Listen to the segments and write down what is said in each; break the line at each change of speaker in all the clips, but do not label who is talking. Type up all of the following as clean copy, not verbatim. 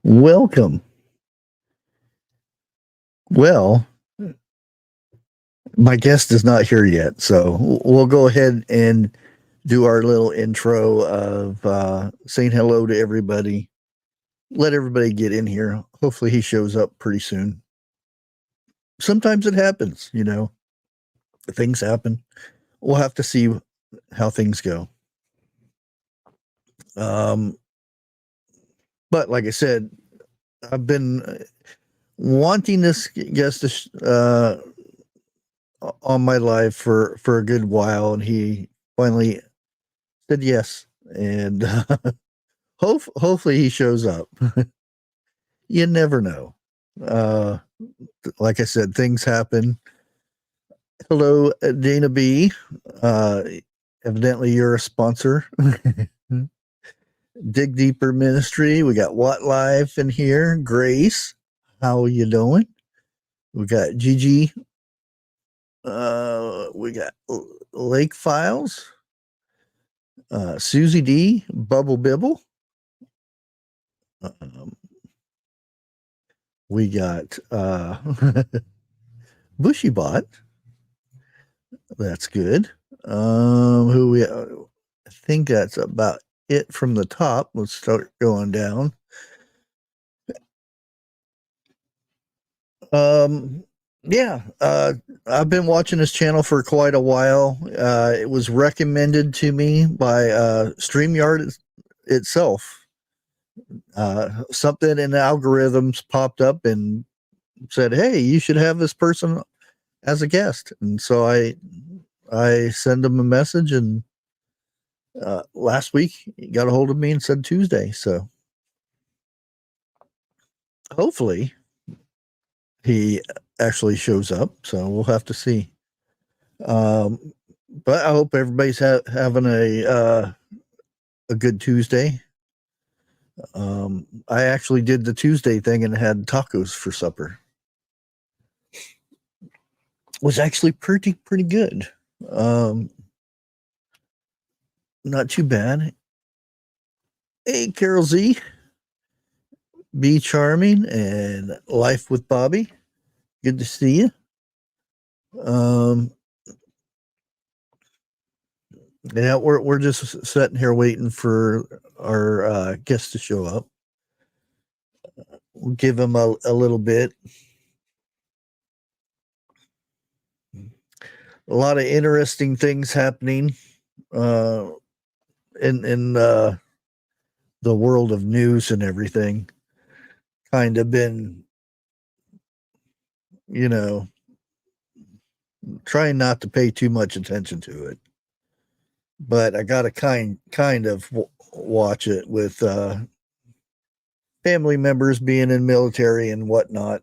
Welcome. Well, my guest is not here yet, so we'll go ahead and do our little intro of saying hello to everybody. Let everybody get in here. Hopefully, he shows up pretty soon. Sometimes it happens, things happen. We'll have to see how things go. But like I said, I've been wanting this guest on my life for a good while, and he finally said yes, and hopefully he shows up. You never know. Uh, like I said, things happen. Hello, Dana B. Uh, Evidently, you're a sponsor. Dig Deeper Ministry. We got What Life in here. Grace, how are you doing? We got Gigi. We got Lake Files. Susie D. Bubble Bibble. We got Bushy Bot. That's good. I think that's about it from the top. Let's start going down. Yeah, I've been watching this channel for quite a while. It was recommended to me by StreamYard itself. Something in the algorithms popped up and said, "Hey, you should have this person as a guest." And so I send him a message, and last week he got a hold of me and said Tuesday. So hopefully he actually shows up. So we'll have to see. But I hope everybody's having a good Tuesday. I actually did the Tuesday thing and had tacos for supper. Was actually pretty good. Not too bad. Hey, Carol Z, Be Charming, and Life with Bobby. Good to see you. Yeah, we're just sitting here waiting for our guest to show up. We'll give him a little bit. A lot of interesting things happening in the world of news and everything. Kind of been, trying not to pay too much attention to it, but I got to kind of watch it with family members being in military and whatnot.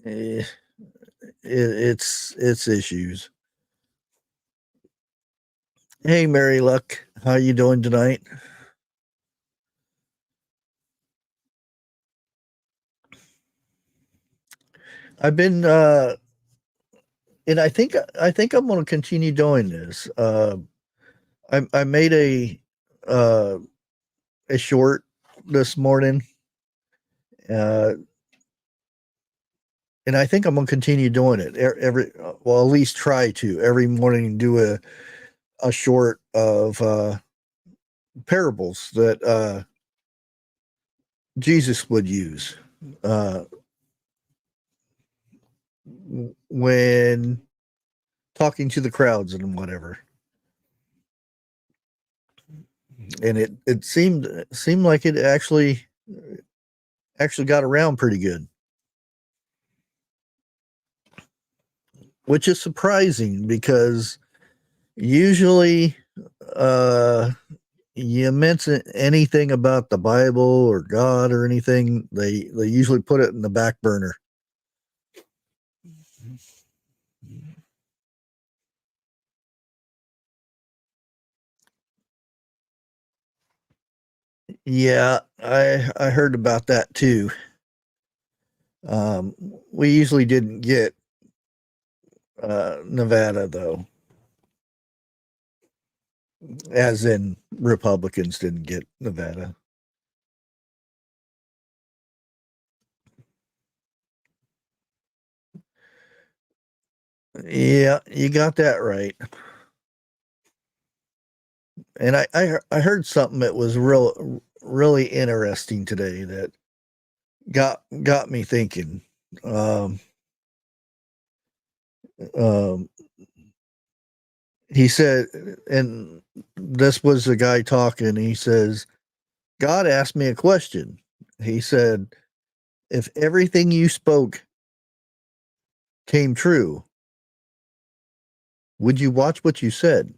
It's issues. Hey, Mary Luck, how you doing tonight? I've been and I think I'm going to continue doing this. I made a short this morning, and I think I'm going to continue doing it at least try to every morning do a short of parables that Jesus would use when talking to the crowds and whatever. And it seemed like it actually got around pretty good, which is surprising because usually you mention anything about the Bible or God or anything, they usually put it in the back burner. Yeah, I heard about that too. We usually didn't get Nevada though, as in Republicans didn't get Nevada. Yeah, you got that right. And I heard something that was really interesting today that got me thinking. Um, um, he said, and this was the guy talking. He says, God asked me a question. He said, if everything you spoke came true, would you watch what you said?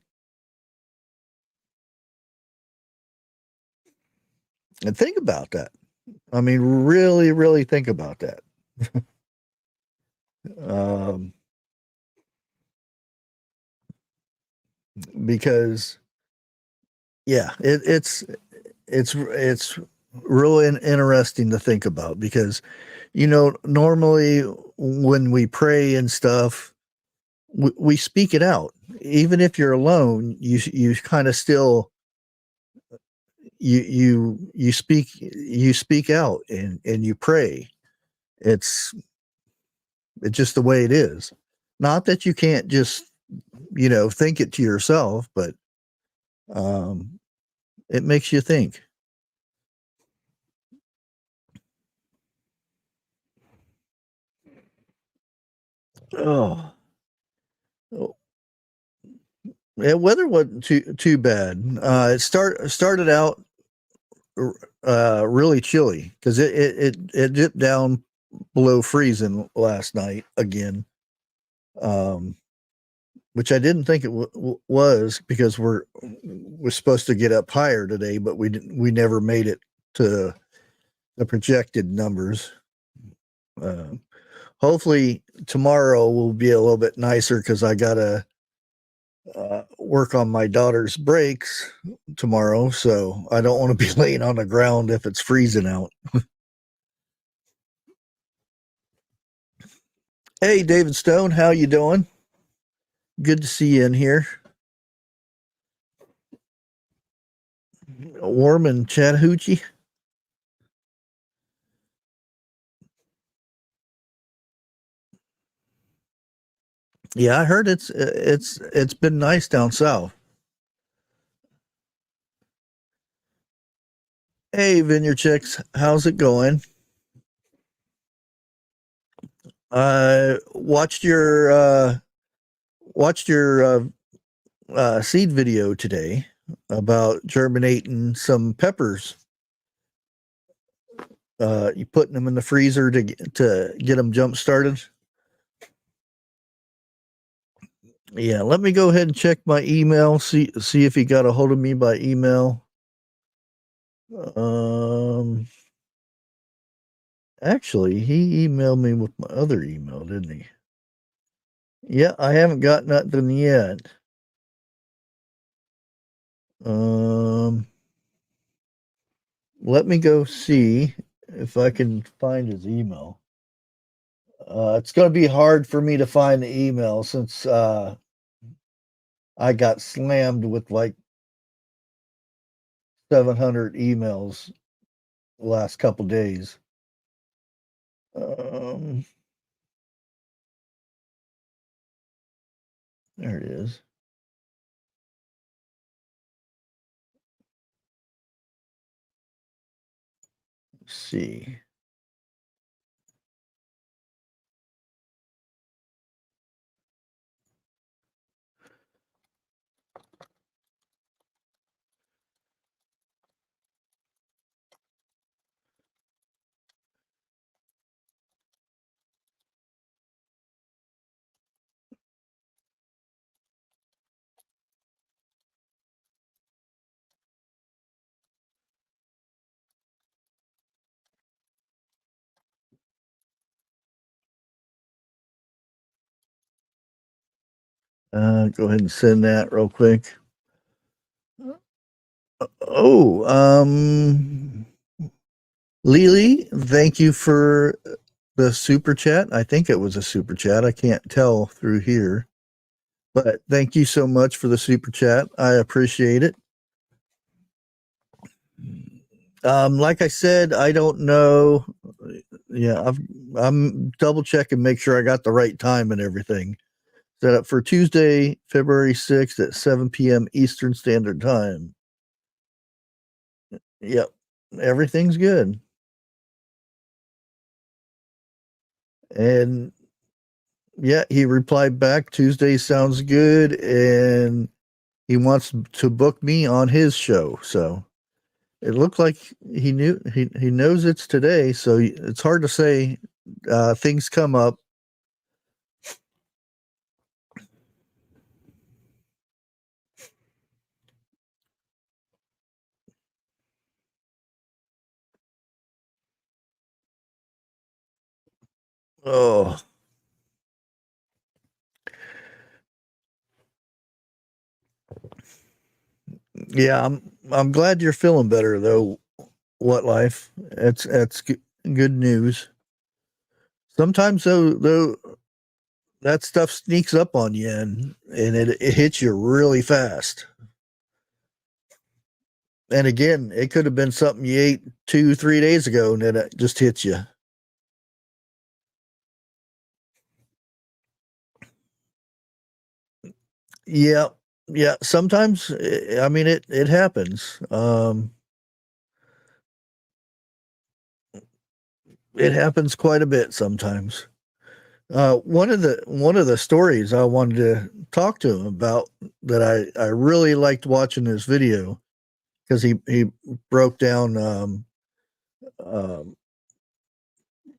And think about that. I mean, really, really think about that. Um, because yeah, it's really interesting to think about because normally when we pray and stuff, we speak it out. Even if you're alone, you kind of still you speak out and you pray. It's it's just the way it is. Not that you can't just think it to yourself, but um, it makes you think. Oh, oh, yeah, weather wasn't too bad. It started out really chilly because it dipped down below freezing last night again, um, which I didn't think it was because we're supposed to get up higher today, but we never made it to the projected numbers. Uh, Hopefully tomorrow will be a little bit nicer because I gotta work on my daughter's brakes tomorrow, so I don't want to be laying on the ground if it's freezing out. Hey, David Stone, how you doing? Good to see you in here. Warm in Chattahoochee. Yeah, I heard it's been nice down south. Hey, Vineyard Chicks, how's it going? I watched your seed video today about germinating some peppers. You putting them in the freezer to get them jump started. Yeah, let me go ahead and check my email. See if he got a hold of me by email. Um, Actually, he emailed me with my other email, didn't he? Yeah, I haven't got nothing yet. Um, Let me go see if I can find his email. It's going to be hard for me to find the email since I got slammed with like 700 emails the last couple days. Um, there it is. Let's see. Go ahead and send that real quick. Oh, Lily, thank you for the super chat. I think it was a super chat. I can't tell through here, but thank you so much for the super chat. I appreciate it. Like I said, I don't know. Yeah, I'm double checking, make sure I got the right time and everything. Set up for Tuesday, February 6th at 7 p.m. Eastern Standard Time. Yep, everything's good. And yeah, he replied back, Tuesday sounds good, and he wants to book me on his show. So it looked like he knows it's today, so it's hard to say. Things come up. Oh, yeah, I'm glad you're feeling better though. What life? That's good news. Sometimes though that stuff sneaks up on you and it hits you really fast. And again, it could have been something you ate 2, 3 days ago, and then it just hits you. Yeah, yeah. Sometimes, I mean, it happens. It happens quite a bit sometimes. One of the stories I wanted to talk to him about that I really liked watching his video because he broke down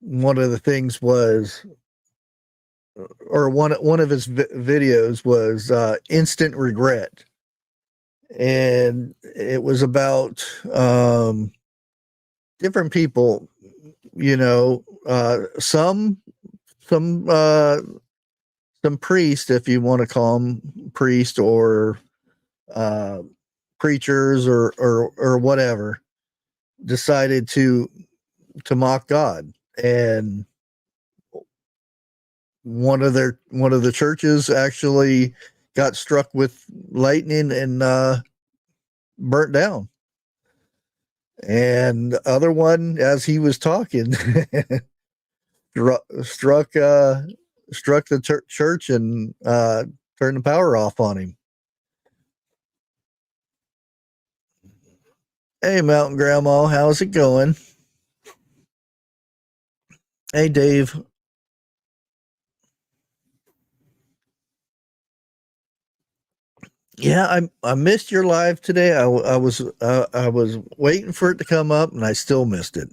one of the things was or one of his videos was instant regret, and it was about different people, you know, some some priest, if you want to call them priest, or uh, preachers, or whatever, decided to mock God, and one of the churches actually got struck with lightning and burnt down. And the other one, as he was talking, struck struck the church and turned the power off on him. Hey, Mountain Grandma, how's it going? Hey, Dave. Yeah, I missed your live today. I was waiting for it to come up, and I still missed it.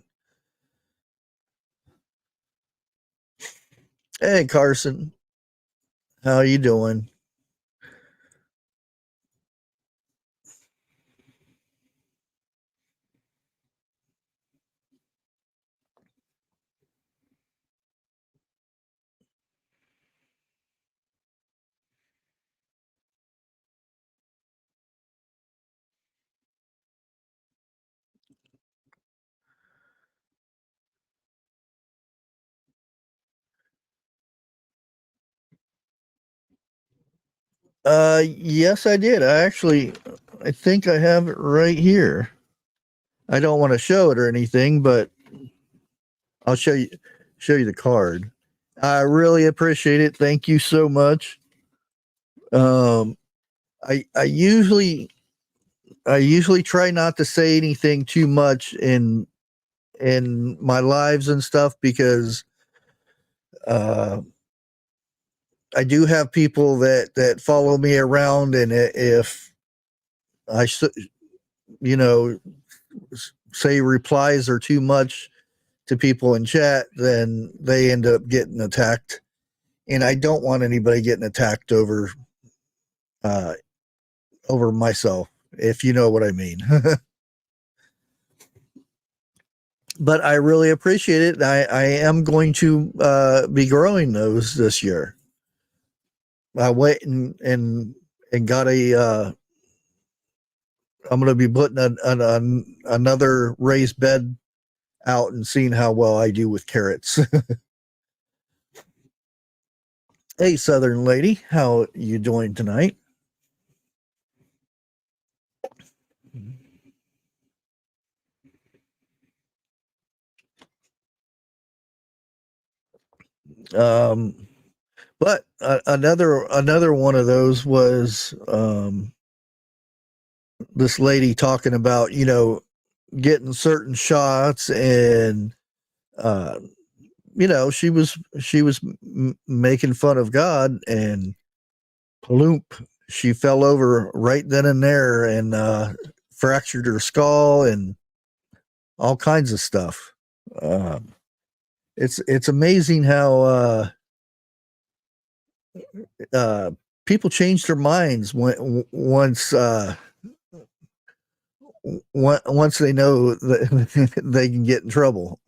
Hey, Carson, how you doing? Yes, I did. I think I have it right here. I don't want to show it or anything, but I'll show you the card. I really appreciate it. Thank you so much. Um, I usually try not to say anything too much in my lives and stuff because uh, I do have people that follow me around, and if I you know say replies are too much to people in chat, then they end up getting attacked. And I don't want anybody getting attacked uh, over myself, if you know what I mean. But I really appreciate it. I am going to be growing those this year. I went and got a. I'm going to be putting another raised bed out and seeing how well I do with carrots. Hey, Southern lady, how you doing tonight? Um, But another one of those was this lady talking about, getting certain shots, and uh, she was making fun of God, and ploop, she fell over right then and there, and fractured her skull and all kinds of stuff. Uh, it's amazing how uh, people change their minds once they know that they can get in trouble.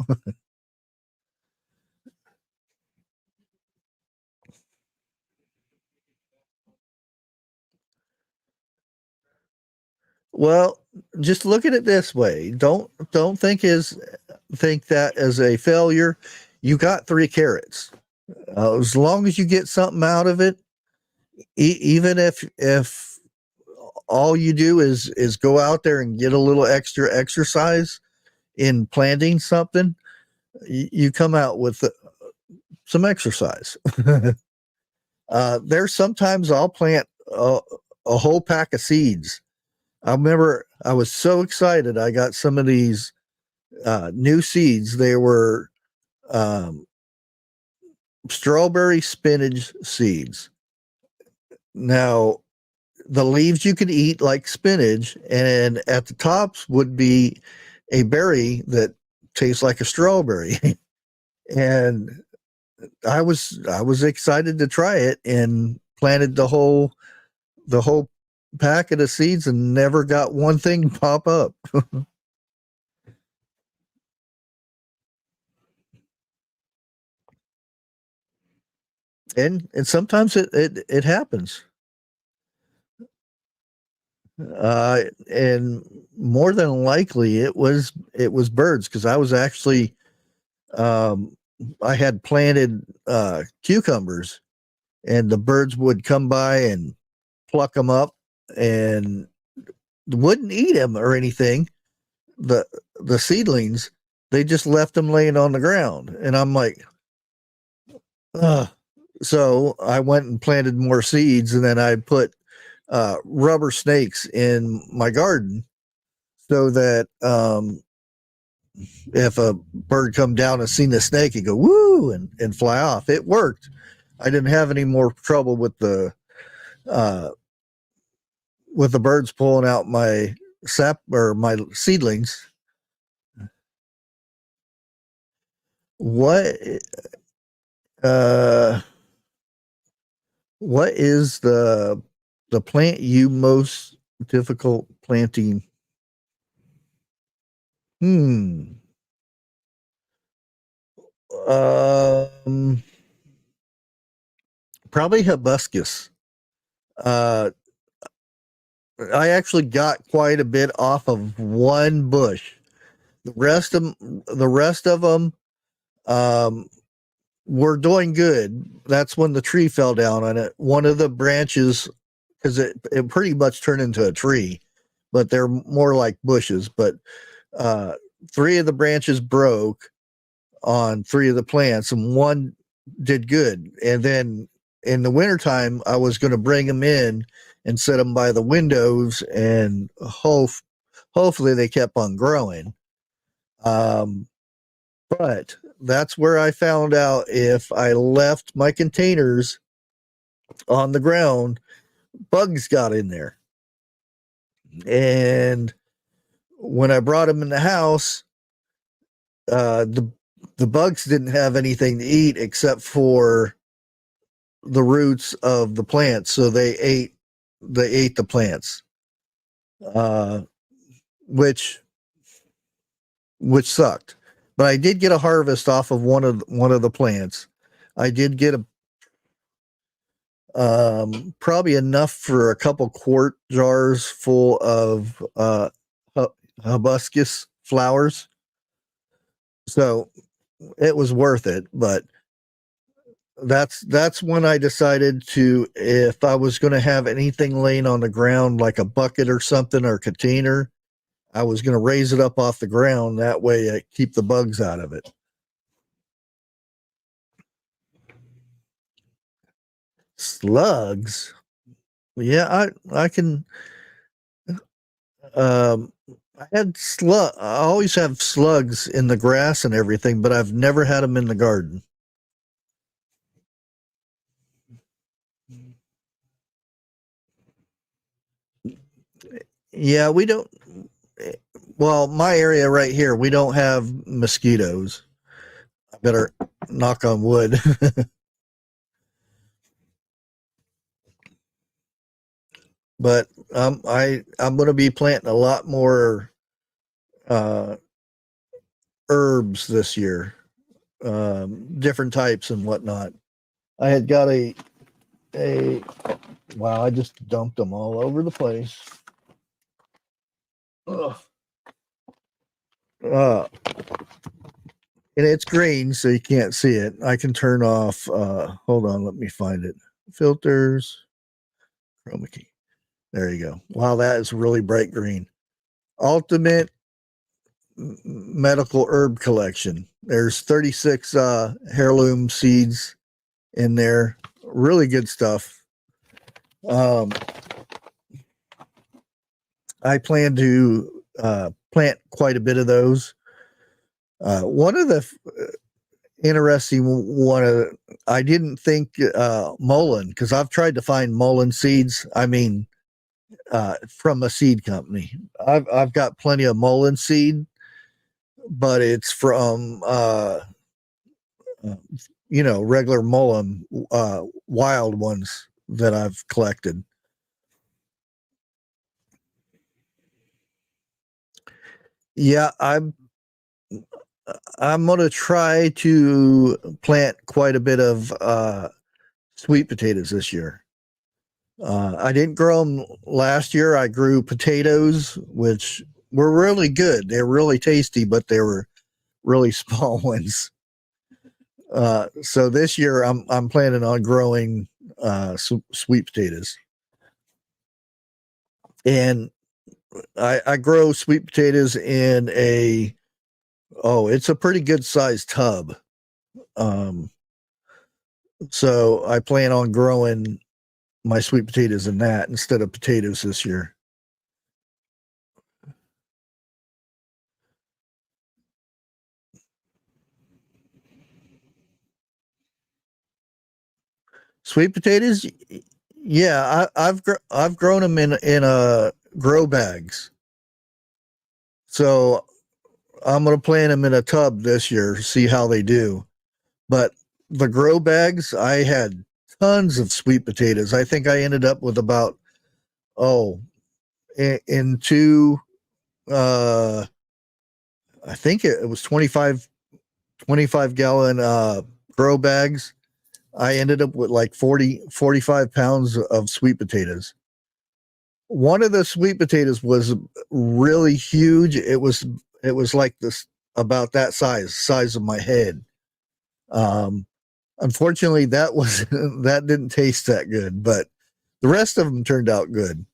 Well, just look at it this way. Don't think that as a failure. You got three carrots. As long as you get something out of it, even if all you do is go out there and get a little extra exercise in planting something, you come out with some exercise. There's sometimes I'll plant a whole pack of seeds. I remember I was so excited. I got some of these new seeds. They were um, strawberry spinach seeds. Now, the leaves you could eat like spinach, and at the tops would be a berry that tastes like a strawberry. And I was excited to try it, and planted the whole packet of seeds and never got one thing pop up. And sometimes it happens. And more than likely it was birds, because I was actually um I had planted cucumbers, and the birds would come by and pluck them up and wouldn't eat them or anything. The seedlings, they just left them laying on the ground, and I'm like, ugh. So I went and planted more seeds, and then I put rubber snakes in my garden, so that if a bird come down and seen the snake, he'd go woo and fly off. It worked. I didn't have any more trouble uh, with the birds pulling out my sap or my seedlings. What uh, what is the plant you most difficult planting? Hmm. Um, Probably hibiscus. Uh, I actually got quite a bit off of one bush. The rest of them um, were doing good. That's when the tree fell down on it. One of the branches, because it pretty much turned into a tree, but they're more like bushes. But uh, three of the branches broke on three of the plants, and one did good. And then in the wintertime, I was going to bring them in and set them by the windows, and hopefully they kept on growing. Um, but that's where I found out if I left my containers on the ground, bugs got in there. And when I brought them in the house, the bugs didn't have anything to eat except for the roots of the plants, so they ate the plants, uh, which which sucked. But I did get a harvest off of one of the plants. I did get a probably enough for a couple quart jars full of hibiscus flowers. So it was worth it. But that's when I decided to, if I was going to have anything laying on the ground like a bucket or something or a container, I was going to raise it up off the ground. That way I keep the bugs out of it. Slugs. Yeah, I can. Um, I always have slugs in the grass and everything, but I've never had them in the garden. Yeah, we don't. Well, my area right here, we don't have mosquitoes. I better knock on wood. But I'm going to be planting a lot more uh, herbs this year, different types and whatnot. I had got a wow, I just dumped them all over the place. Ugh. Uh, and it's green, so you can't see it. I can turn off. Hold on, let me find it. Filters, chroma key. There you go. Wow, that is really bright green. Ultimate medical herb collection. There's 36 heirloom seeds in there. Really good stuff. I plan to plant quite a bit of those. One of the interesting one, I didn't think mullein, because I've tried to find mullein seeds. I mean, from a seed company. I've got plenty of mullein seed, but it's from regular mullein, wild ones that I've collected. Yeah, I'm gonna try to plant quite a bit of sweet potatoes this year. I didn't grow them last year. I grew potatoes, which were really good. They're really tasty, but they were really small ones. So this year I'm planning on growing sweet potatoes, and I grow sweet potatoes in it's a pretty good sized tub. Um, so I plan on growing my sweet potatoes in that instead of potatoes this year. Sweet potatoes, yeah, I've grown them in grow bags. So I'm gonna plant them in a tub this year, see how they do. But the grow bags, I had tons of sweet potatoes. I think I ended up with about oh, in two, uh, I think it was 25 gallon grow bags. I ended up with like 45 pounds of sweet potatoes. One of the sweet potatoes was really huge. It was like this, about that size of my head. Um, Unfortunately, that was that didn't taste that good, but the rest of them turned out good.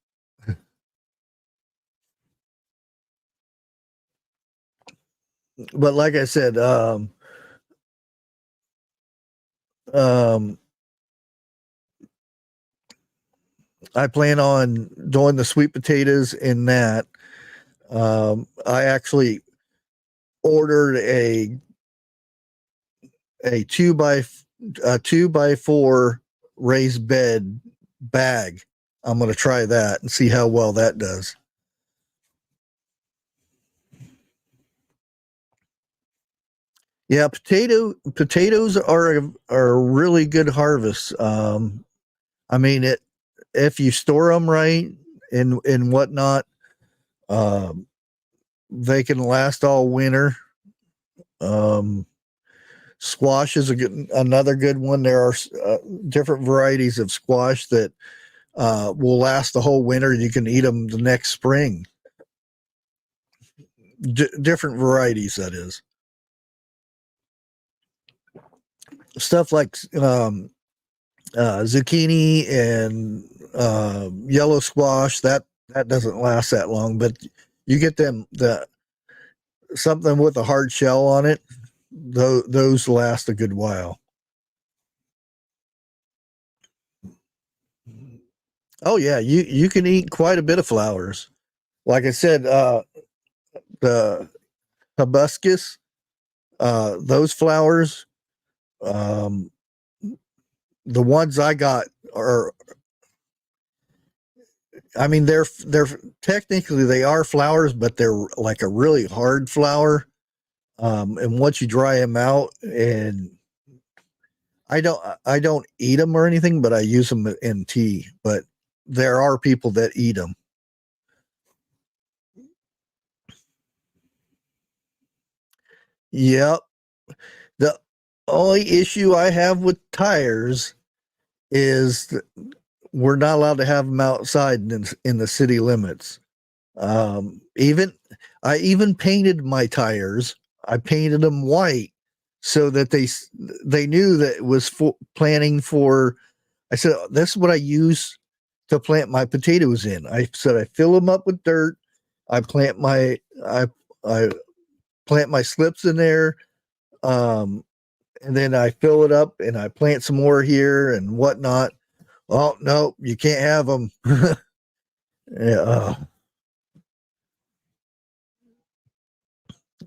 But like I said, um, I plan on doing the sweet potatoes in that. I actually ordered a two by four raised bed bag. I'm going to try that and see how well that does. Yeah, potatoes are a really good harvest. I mean, it if you store them right and whatnot, um, they can last all winter. Um, Squash is another good one. There are different varieties of squash that will last the whole winter. You can eat them the next spring. Different varieties, that is. Stuff like zucchini and yellow squash, that doesn't last that long, but you get them the something with a hard shell on it. Those last a good while. Oh yeah, you can eat quite a bit of flowers. Like I said, the hibiscus, those flowers, um, the ones I got are, I mean, they're technically they are flowers, but they're like a really hard flower. And once you dry them out, and I don't eat them or anything, but I use them in tea. But there are people that eat them. Yep. The only issue I have with tires is that we're not allowed to have them outside in the city limits. Even I even painted my tires. I painted them white so that they knew that it was for planning for. I said this is what I use to plant my potatoes in. I said I fill them up with dirt. I plant my I plant my slips in there. Um, and then I fill it up and I plant some more here and whatnot. Oh no, you can't have them. Yeah,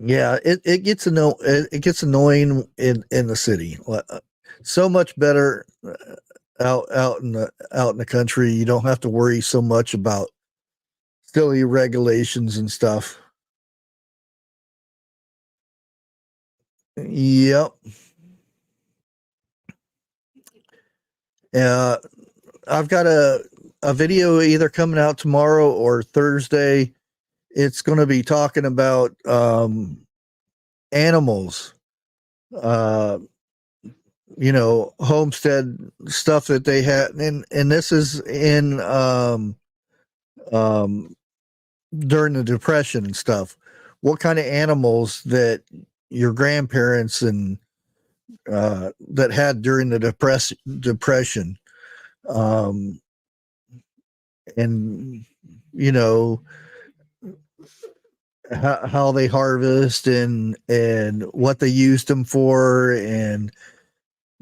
yeah, it gets annoying in the city. So much better out in the country. You don't have to worry so much about silly regulations and stuff. Yep. Uh, I've got a video either coming out tomorrow or Thursday. It's going to be talking about animals, uh, homestead stuff that they had, and this is in um, during the depression and stuff. What kind of animals that your grandparents and that had during the depression, um, and you know how they harvest and what they used them for, and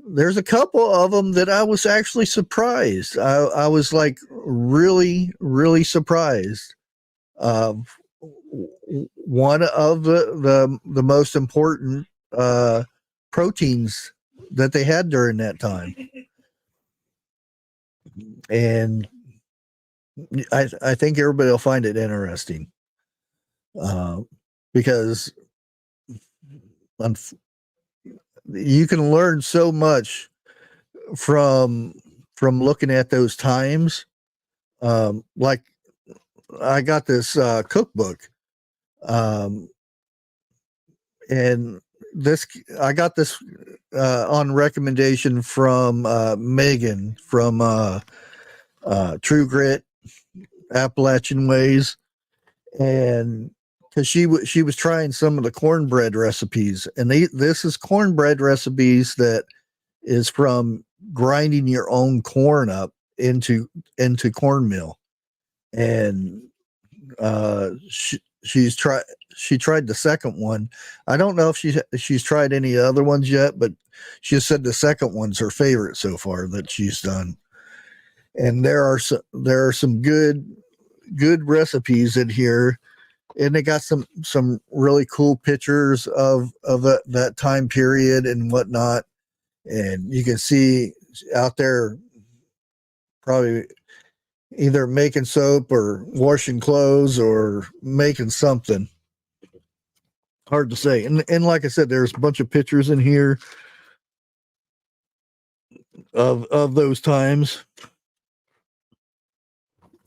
there's a couple of them that I was actually surprised. I was like really surprised. Uh, One of the most important uh, proteins that they had during that time, and I think everybody will find it interesting uh, because you can learn so much from looking at those times. Like I got this cookbook, um, and this I got this on recommendation from Megan from True Grit Appalachian Ways, and because she was trying some of the cornbread recipes, and this is cornbread recipes that is from grinding your own corn up into cornmeal, and she tried the second one. I don't know if she's tried any other ones yet, but she said the second one's her favorite so far that she's done. And there are some good recipes in here, and they got some really cool pictures of that time period and whatnot. And you can see out there probably either making soap or washing clothes or making something. Hard to say. And like I said, there's a bunch of pictures in here of those times.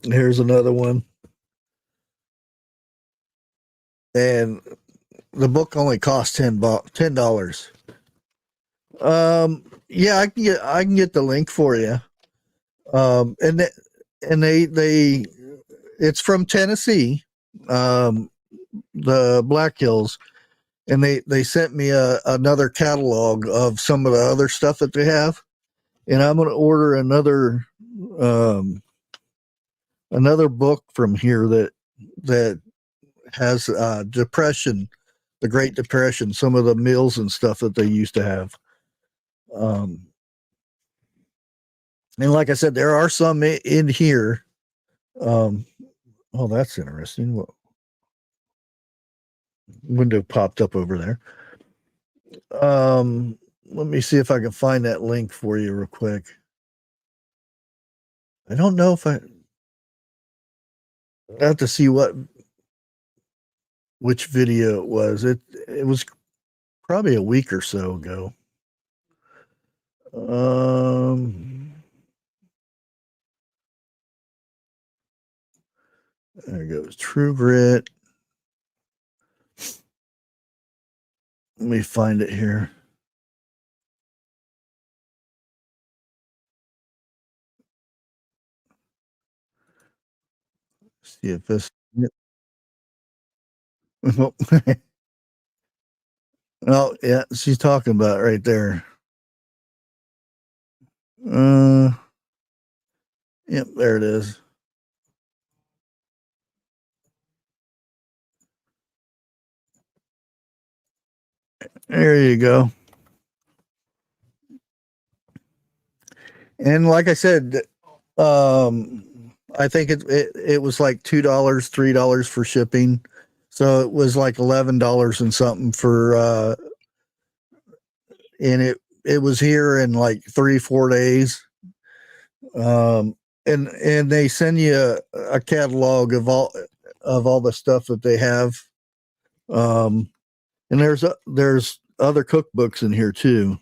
Here's another one. And the book only costs $10. Yeah, I can get the link for you. And they it's from Tennessee, the Black Hills, and they sent me another catalog of some of the other stuff that they have, and I'm going to order um, another book from here that has depression, the Great Depression, some of the meals and stuff that they used to have. Um, And like I said, there are some in here. Oh, that's interesting. What window popped up over there? Let me see if I can find that link for you real quick. I don't know if I have to see which video it was. It was probably a week or so ago. There it goes. True Grit. Let me find it here. See if this. Oh, yeah, she's talking about it right there. Yep, there it is. There you go. And like I said, I think it was like $2, $3 for shipping. So it was like $11 and something for and it was here in like 3-4 days. And they send you a catalog of all the stuff that they have. And there's other cookbooks in here too.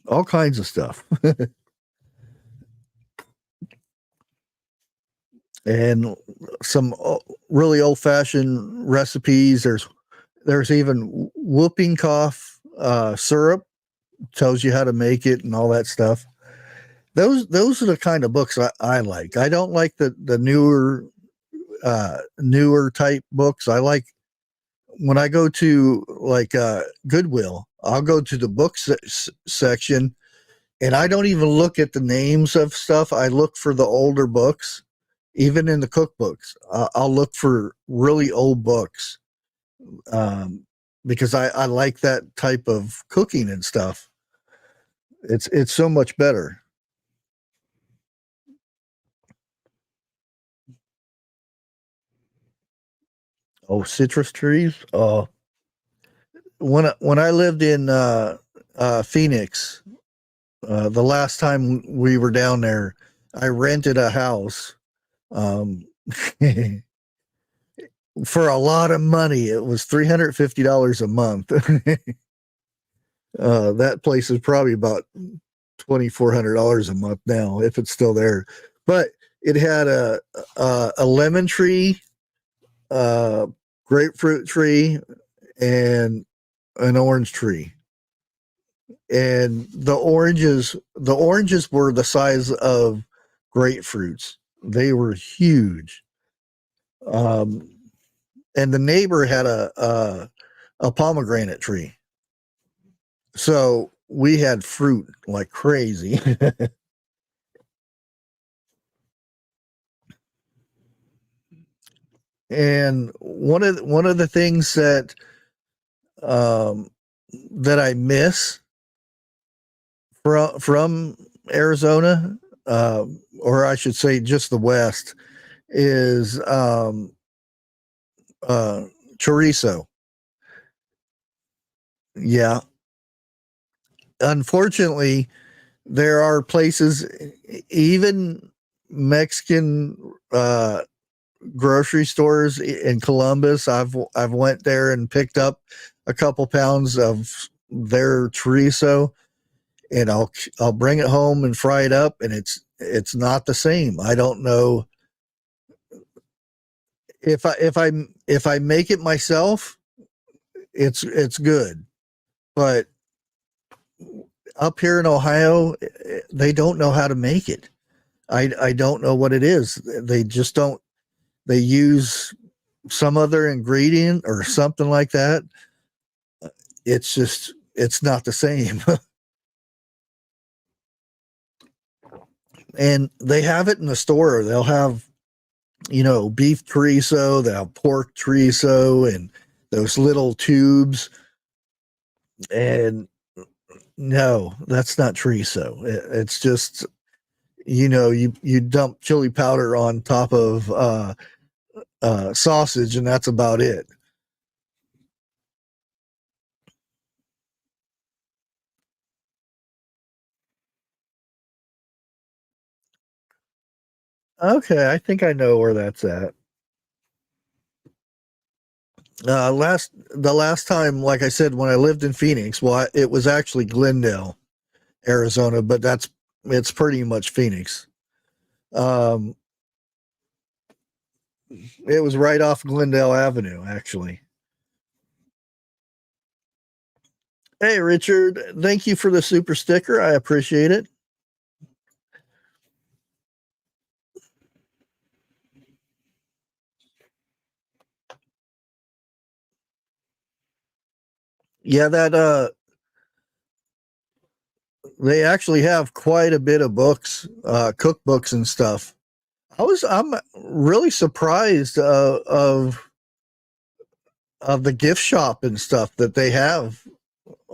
All kinds of stuff. And some really old-fashioned recipes. There's even whooping cough syrup, tells you how to make it and all that stuff. Those are the kind of books I like. I don't like the newer type books. I like when I go to like Goodwill, I'll go to the books section, and I don't even look at the names of stuff. I look for the older books. Even in the cookbooks, I'll look for really old books because I like that type of cooking and stuff. It's so much better. Oh, citrus trees. Oh, when I lived in Phoenix, the last time we were down there, I rented a house. Um, for a lot of money. It was $350 a month. That place is probably about $2,400 a month now, if it's still there. But it had a lemon tree, a grapefruit tree, and an orange tree. And the oranges were the size of grapefruits. They were huge. Um, and the neighbor had a pomegranate tree. So we had fruit like crazy. And one of the things um, that I miss from Arizona, or I should say, just the West, is chorizo. Yeah, unfortunately, there are places, even Mexican grocery stores in Columbus. I've went there and picked up a couple pounds of their chorizo, and I'll bring it home and fry it up, and it's not the same. I don't know if I make it myself, it's good, but up here in Ohio, they don't know how to make it. I don't know what it is. They just don't. They use some other ingredient or something like that. It's not the same. And they have it in the store. They'll have, beef chorizo, they'll have pork chorizo and those little tubes. And No, that's not chorizo. It's just, you dump chili powder on top of sausage, and that's about it. Okay, I think I know where that's at. The last time, like I said, when I lived in Phoenix, well, it was actually Glendale, Arizona, but it's pretty much Phoenix. Um, it was right off Glendale Avenue, actually. Hey, Richard, thank you for the super sticker. I appreciate it. Yeah, that they actually have quite a bit of books, cookbooks and stuff. I'm really surprised of the gift shop and stuff that they have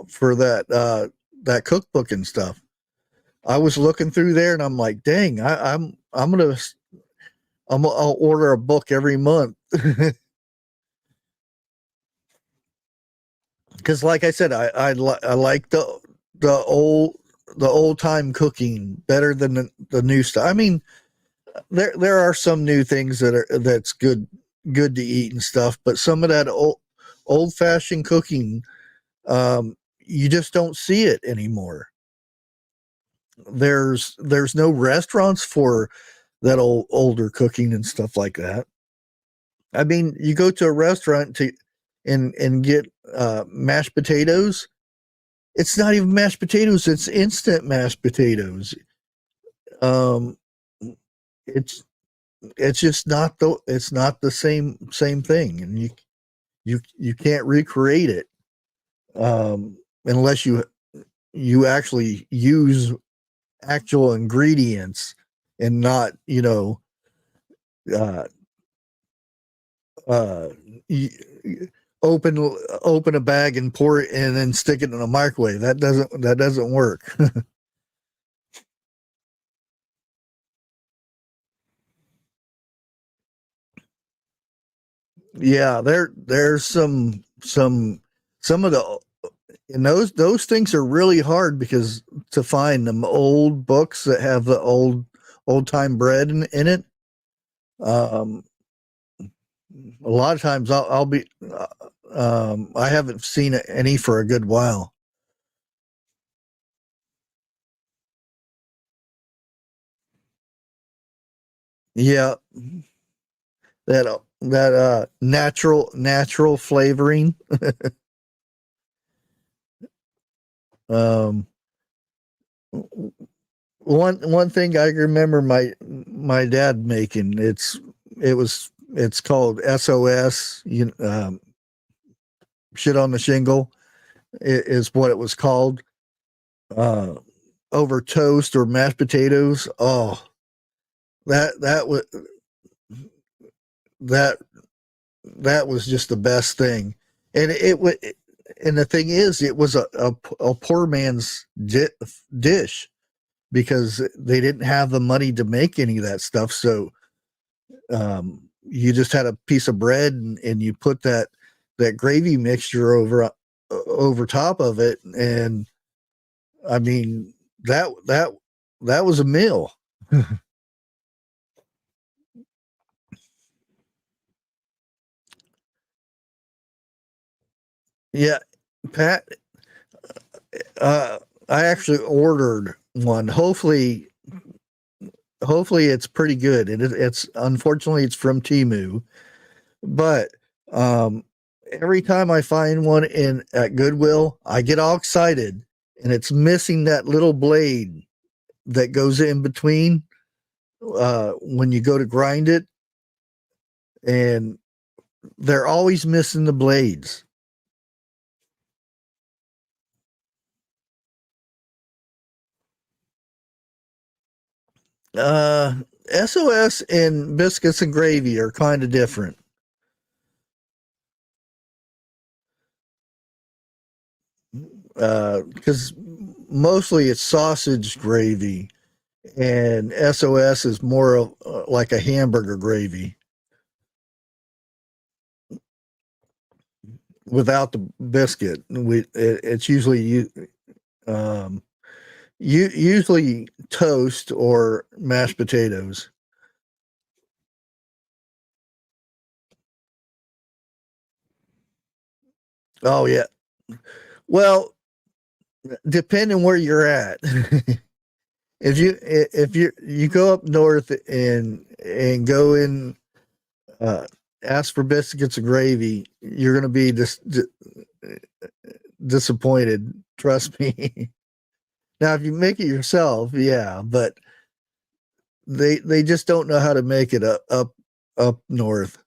for that cookbook and stuff. I was looking through there and I'm like, dang, I'll order a book every month. Because like I said, I like the old time cooking better than the new stuff. I mean, there are some new things that's good to eat and stuff, but some of that old fashioned cooking, you just don't see it anymore. There's no restaurants for that older cooking and stuff like that. I mean, you go to a restaurant to and get mashed potatoes. It's not even mashed potatoes; it's instant mashed potatoes. Um, it's it's just not the same thing, and you can't recreate it unless you actually use actual ingredients and not uh, uh, open open a bag and pour it and then stick it in a microwave. That doesn't work. Yeah, there's some of the and those things are really hard because to find them old books that have the old time bread in it. Um, a lot of times I'll be I haven't seen any for a good while. Yeah, that natural flavoring. Um, one thing I remember my dad making, it's called SOS. Shit on the shingle is what it was called. Uh, over toast or mashed potatoes. Oh, that was that that was just the best thing. And it was, and the thing is, it was a poor man's dish because they didn't have the money to make any of that stuff. So you just had a piece of bread and you put that gravy mixture over top of it, and I mean that was a meal. Yeah, Pat. Uh, I actually ordered one. Hopefully it's pretty good. It's unfortunately it's from Timu, but um, every time I find one in at Goodwill, I get all excited, and it's missing that little blade that goes in between when you go to grind it, and they're always missing the blades. Uh, SOS and biscuits and gravy are kind of different. Because mostly it's sausage gravy, and SOS is more of like a hamburger gravy without the biscuit. It's usually um, usually toast or mashed potatoes. Oh yeah. Well, depending where you're at. If you go up north and go in, uh, ask for biscuits and gravy, you're going to be disappointed. Trust me. Now, if you make it yourself, yeah, but they just don't know how to make it up north.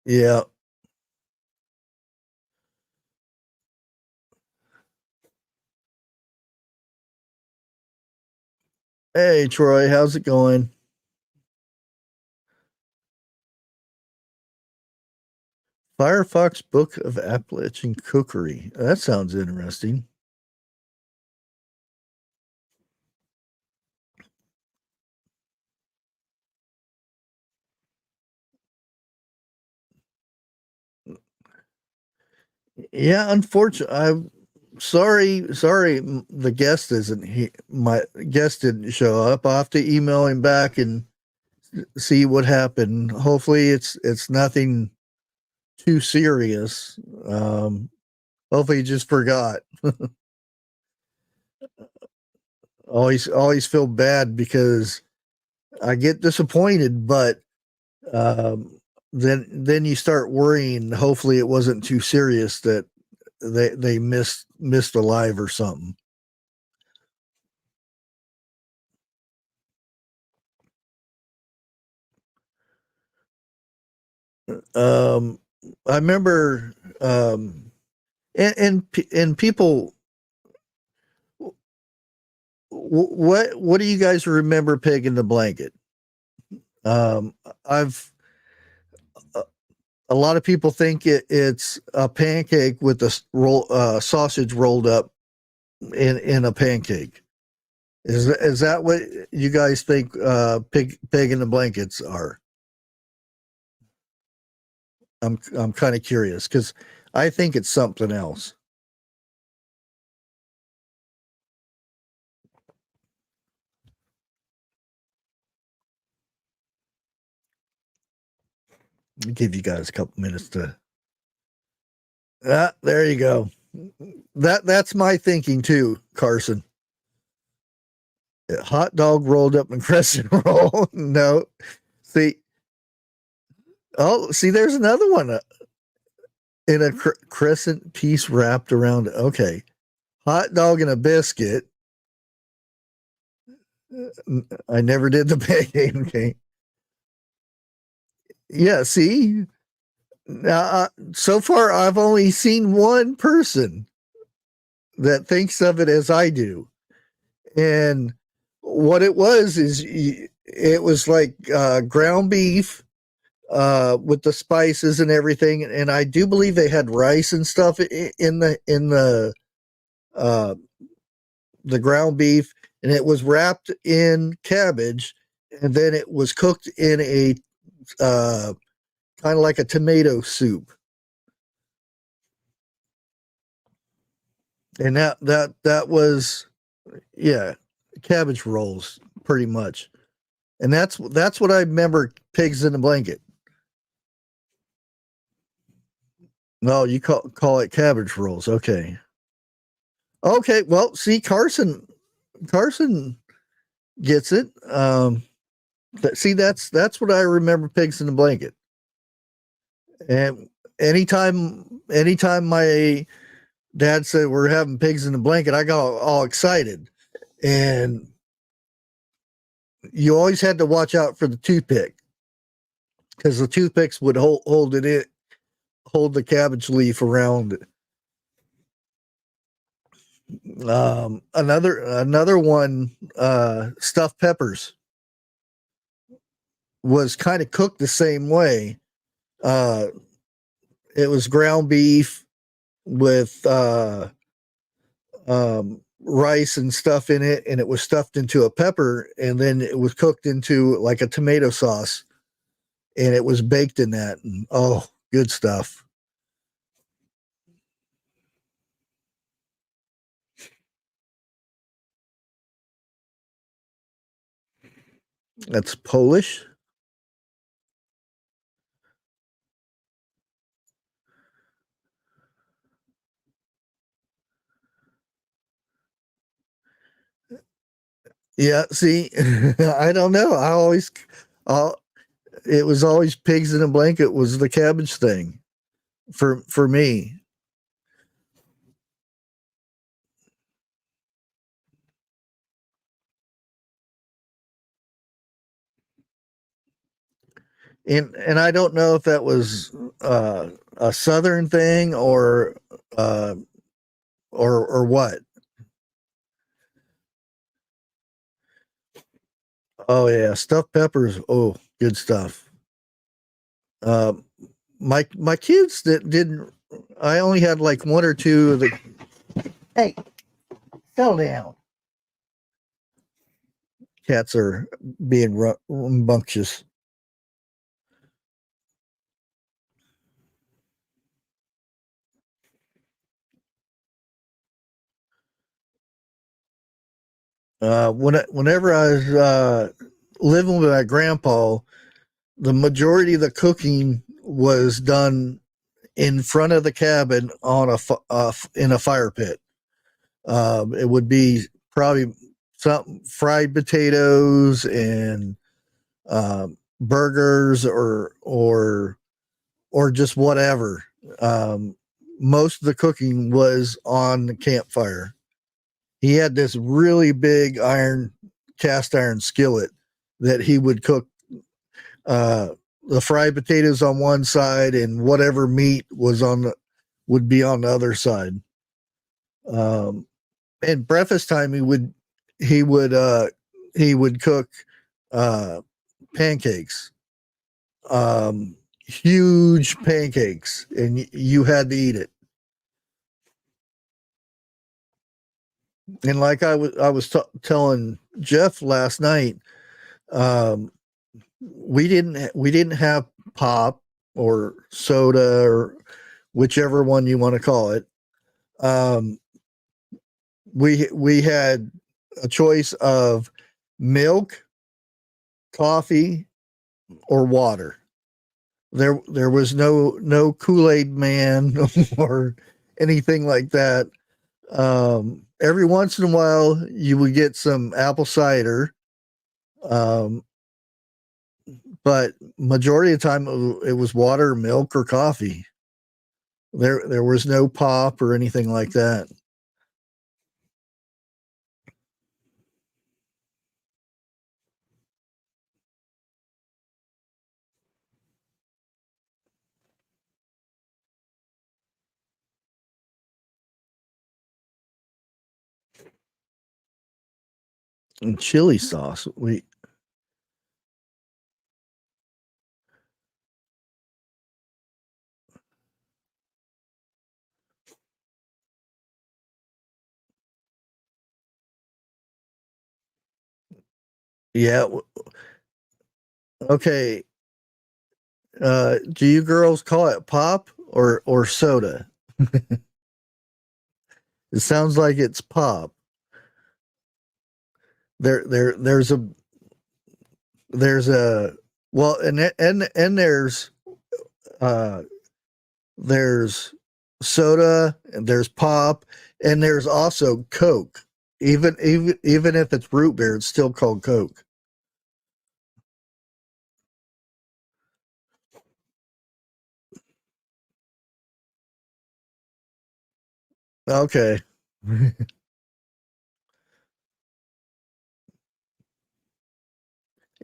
Yeah. Hey, Troy, how's it going? Firefox Book of Appalachian Cookery. That sounds interesting. Yeah, unfortunately, I'm sorry. The guest isn't he. My guest didn't show up. I'll have to email him back and see what happened. Hopefully, it's nothing too serious. Hopefully, he just forgot. Always feel bad because I get disappointed, but um, then you start worrying. Hopefully, it wasn't too serious that they missed a live or something. Um, I remember, and people, what do you guys remember pig in the blanket? Um, I've a lot of people think it's a pancake with the sausage rolled up in a pancake. Is that what you guys think pig in the blankets are? I'm kind of curious because I think it's something else. I'll give you guys a couple minutes to. Ah, there you go. That's my thinking too, Carson. Hot dog rolled up in crescent roll. No, see, see, there's another one in a crescent piece wrapped around. Okay, hot dog and a biscuit. I never did the pancake. Okay, yeah. See, so far I've only seen one person that thinks of it as I do, and what it was is it was like ground beef with the spices and everything, and I do believe they had rice and stuff uh, the ground beef, and it was wrapped in cabbage, and then it was cooked in a uh, kind of like a tomato soup, and that was yeah, cabbage rolls pretty much, and that's what I remember. Pigs in a blanket. No, you call it cabbage rolls. Okay. Okay. Well, see, Carson gets it. See, that's what I remember. Pigs in the blanket. And anytime my dad said we're having pigs in the blanket, I got all excited. And you always had to watch out for the toothpick because the toothpicks would hold the cabbage leaf around it. Another one, stuffed peppers. was kind of cooked the same way. Uh, it was ground beef with rice and stuff in it, and it was stuffed into a pepper, and then it was cooked into like a tomato sauce, and it was baked in that. And, oh, good stuff. That's Polish. Yeah, see, I don't know. Uh, it was always pigs in a blanket was the cabbage thing for me. And I don't know if that was a southern thing uh, or what. Oh yeah, stuffed peppers. Oh, good stuff. Uh, my kids that didn't. I only had like one or two of the. Hey, settle down. Cats are being rambunctious. Whenever I was living with my grandpa, the majority of the cooking was done in front of the cabin on in a fire pit. It would be probably some fried potatoes and burgers or just whatever. Most of the cooking was on the campfire. He had this really big cast iron skillet that he would cook uh, the fried potatoes on one side and whatever meat would be on the other side. Um, and breakfast time he would he would cook uh, pancakes, huge pancakes, and you had to eat it. And like I was telling Jeff last night, um, we didn't have pop or soda or whichever one you want to call it. Um, we had a choice of milk, coffee, or water. There was no Kool-Aid man or anything like that. Every once in a while you would get some apple cider. Um, but majority of the time it was water, milk, or coffee. There was no pop or anything like that. And chili sauce. We yeah. Okay. Do you girls call it pop or soda? It sounds like it's pop. There's there's a well and uh there's soda and there's pop and there's also Coke. Even if it's root beer, it's still called Coke. Okay.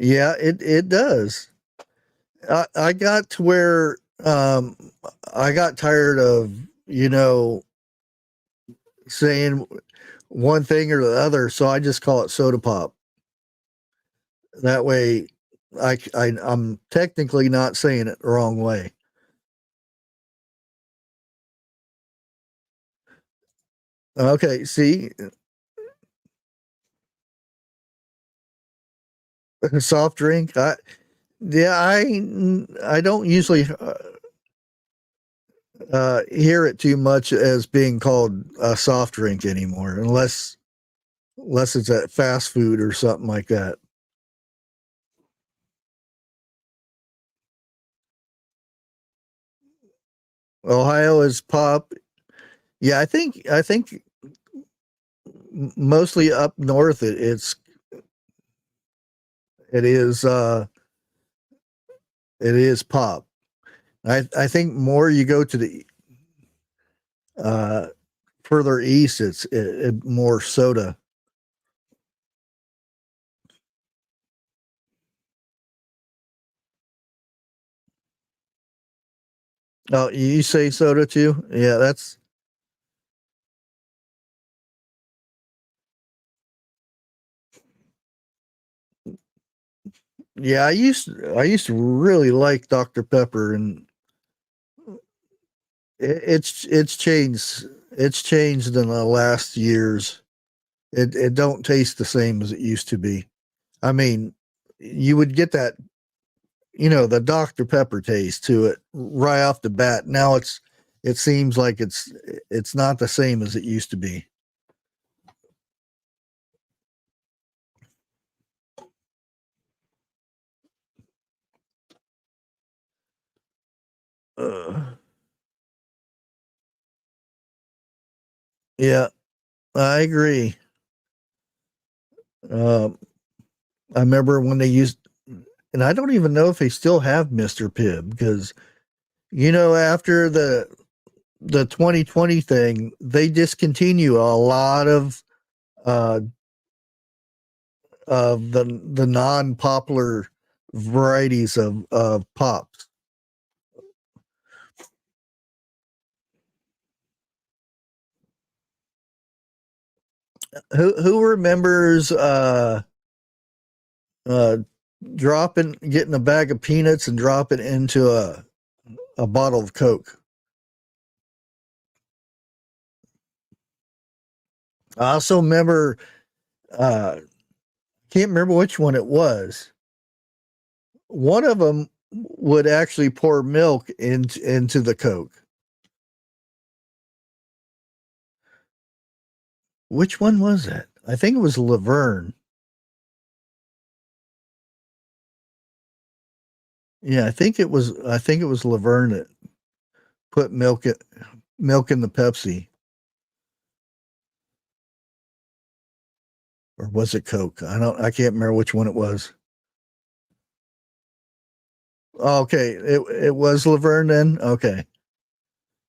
Yeah, it does. I got to where um I got tired of, you know, saying one thing or the other, so I just call it soda pop. That way I'm technically not saying it the wrong way. Okay, see, soft drink. I don't usually hear it too much as being called a soft drink anymore, unless it's at fast food or something like that. Ohio is pop. Yeah, I think mostly up north it is it is pop. I think more you go to the uh further east, it more soda. Oh, you say soda too? Yeah, that's yeah. I used to really like Dr Pepper, and it's changed. It's changed in the last years. It don't taste the same as it used to be. I mean, you would get that, the Dr Pepper taste to it right off the bat. Now it seems like it's not the same as it used to be. Uh, yeah, I agree. Um, I remember when they used, and I don't even know if they still have Mister Pibb, because after the 2020 thing, they discontinue a lot uh, of the non popular varieties of pops. Who remembers uh, getting a bag of peanuts and dropping into a bottle of Coke? I also remember, can't remember which one it was. One of them would actually pour milk into the Coke. Which one was that? I think it was Laverne. Yeah, I think it was Laverne that put milk in the Pepsi, or was it Coke? I can't remember which one it was. Oh, okay, it was Laverne then. Okay,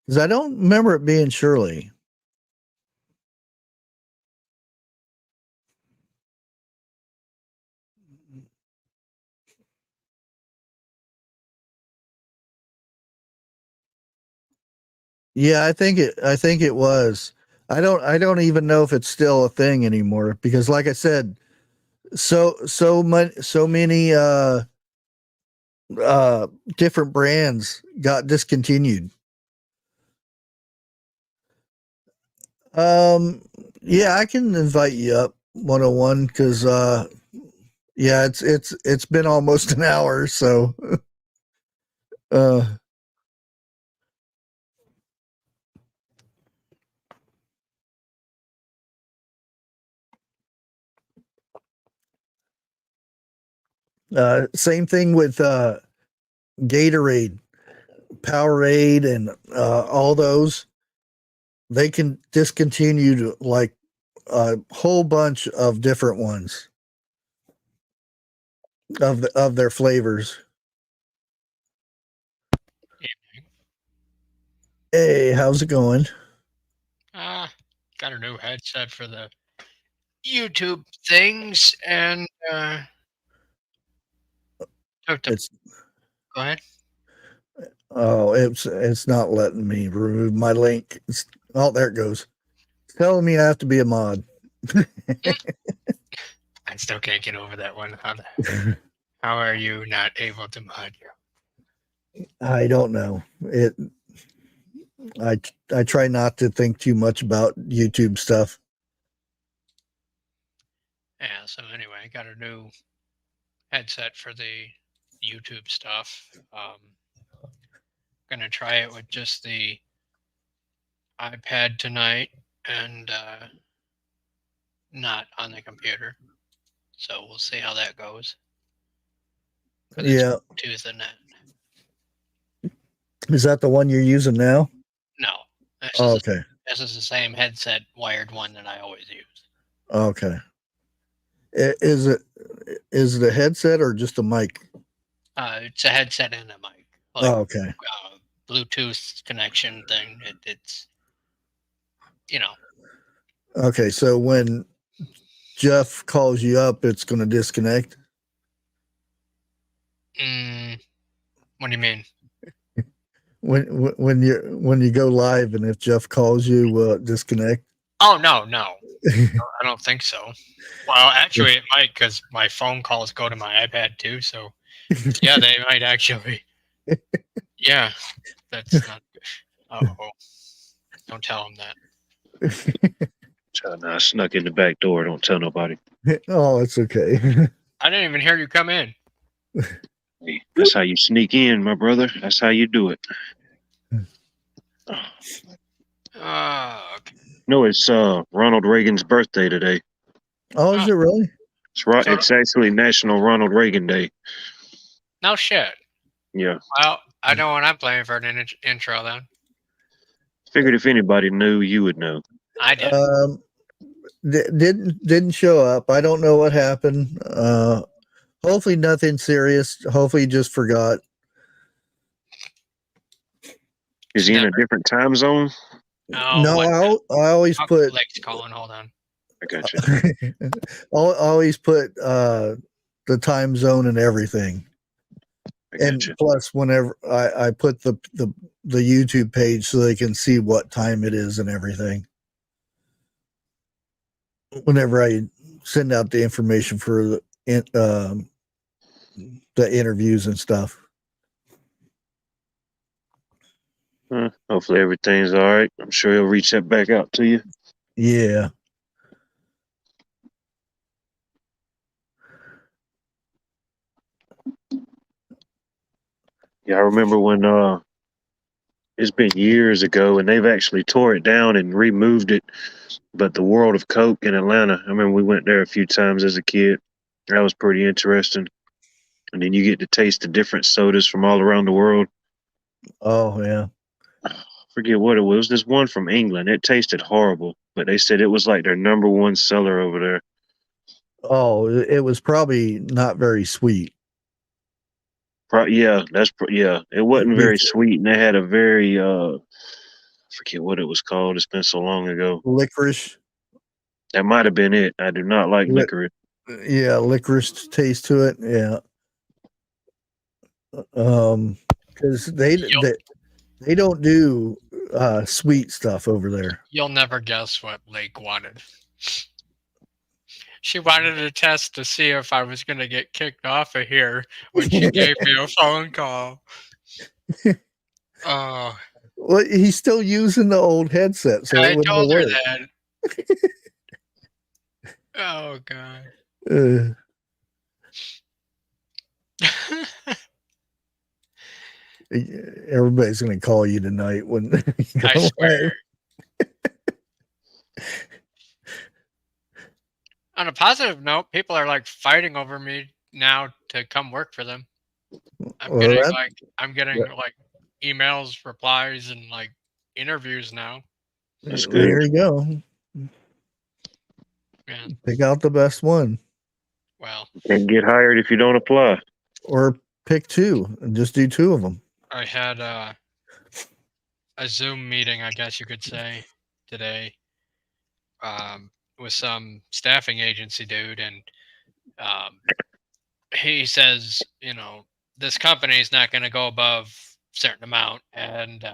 because I don't remember it being Shirley. Yeah, I think it was. I don't even know if it's still a thing anymore, because like I said, so many uh different brands got discontinued. Um yeah, I can invite you up 101, because yeah, it's been almost an hour, so uh same thing with Gatorade, Powerade, and all those. They can discontinue like a whole bunch of different ones of their flavors. Hey, how's it going?
Ah, got a new headset for the YouTube things and hooked up.
It's
Go ahead.
it's not letting me remove my link. Oh, there it goes. It's telling me I have to be a mod.
I still can't get over that one. How are you not able to mod you?
I don't know. I try not to think too much about YouTube stuff.
Yeah, so anyway, I got a new headset for the YouTube stuff. Gonna try it with just the iPad tonight and not on the computer. So we'll see how that goes. It's
Yeah.
Bluetooth and that.
Is that the one you're using now?
No,
Oh, okay.
this is the same headset wired one that I always use.
Okay. Is it a headset or just a mic?
It's a headset and a mic.
Oh, okay.
Bluetooth connection thing. It's
Okay. So when Jeff calls you up, it's going to disconnect.
What do you mean?
When you go live and if Jeff calls you, will it disconnect?
Oh no, I don't think so. Well, actually, it might because my phone calls go to my iPad too. So yeah, they might actually. Yeah, that's not good. Oh, don't tell them that.
I snuck in the back door. Don't tell nobody.
Oh, it's okay.
I didn't even hear you come in.
Hey, that's how you sneak in, my brother. That's how you do it.
Okay.
No, it's Ronald Reagan's birthday today.
Oh, is it really?
It's actually National Ronald Reagan Day.
No shit.
Yeah.
Well, I know what I'm playing for an intro then.
Figured if anybody knew, you would know.
I did.
Didn't show up. I don't know what happened. Hopefully nothing serious. Hopefully he just forgot.
Is he in a different time zone?
Oh,
no, I always put.
Blake's calling. Hold on.
I got you.
I'll always put the time zone and everything. And plus, whenever I put the YouTube page so they can see what time it is and everything. Whenever I send out the information for the interviews and stuff.
Hopefully everything's all right. I'm sure he'll reach that back out to you.
Yeah.
Yeah, I remember when it's been years ago and they've actually tore it down and removed it. But the World of Coke in Atlanta, I remember we went there a few times as a kid. That was pretty interesting. And then you get to taste the different sodas from all around the world.
Oh, yeah.
Forget what it was. This one from England. It tasted horrible, but they said it was like their number one seller over there.
Oh, it was probably not very sweet.
Yeah, it wasn't very sweet, and they had a very forget what it was called. It's been so long ago.
Licorice.
That might have been it. I do not like licorice.
Yeah, licorice taste to it. Yeah. Because they don't do sweet stuff over there.
You'll never guess what Blake wanted. She wanted a test to see if I was going to get kicked off of here when she gave me a phone call. Oh.
Well, he's still using the old headset, so
I
it wouldn't
told her
work.
that. Oh, God.
Everybody's going to call you tonight when
I swear. On a positive note, people are like fighting over me now to come work for them. I'm getting like emails, replies, and like interviews now.
That's good.
There you go.
Yeah.
Pick out the best one.
Well,
and get hired if you don't apply.
Or pick two and just do two of them.
I had a Zoom meeting, I guess you could say, today with some staffing agency dude, and he says, this company is not going to go above a certain amount, and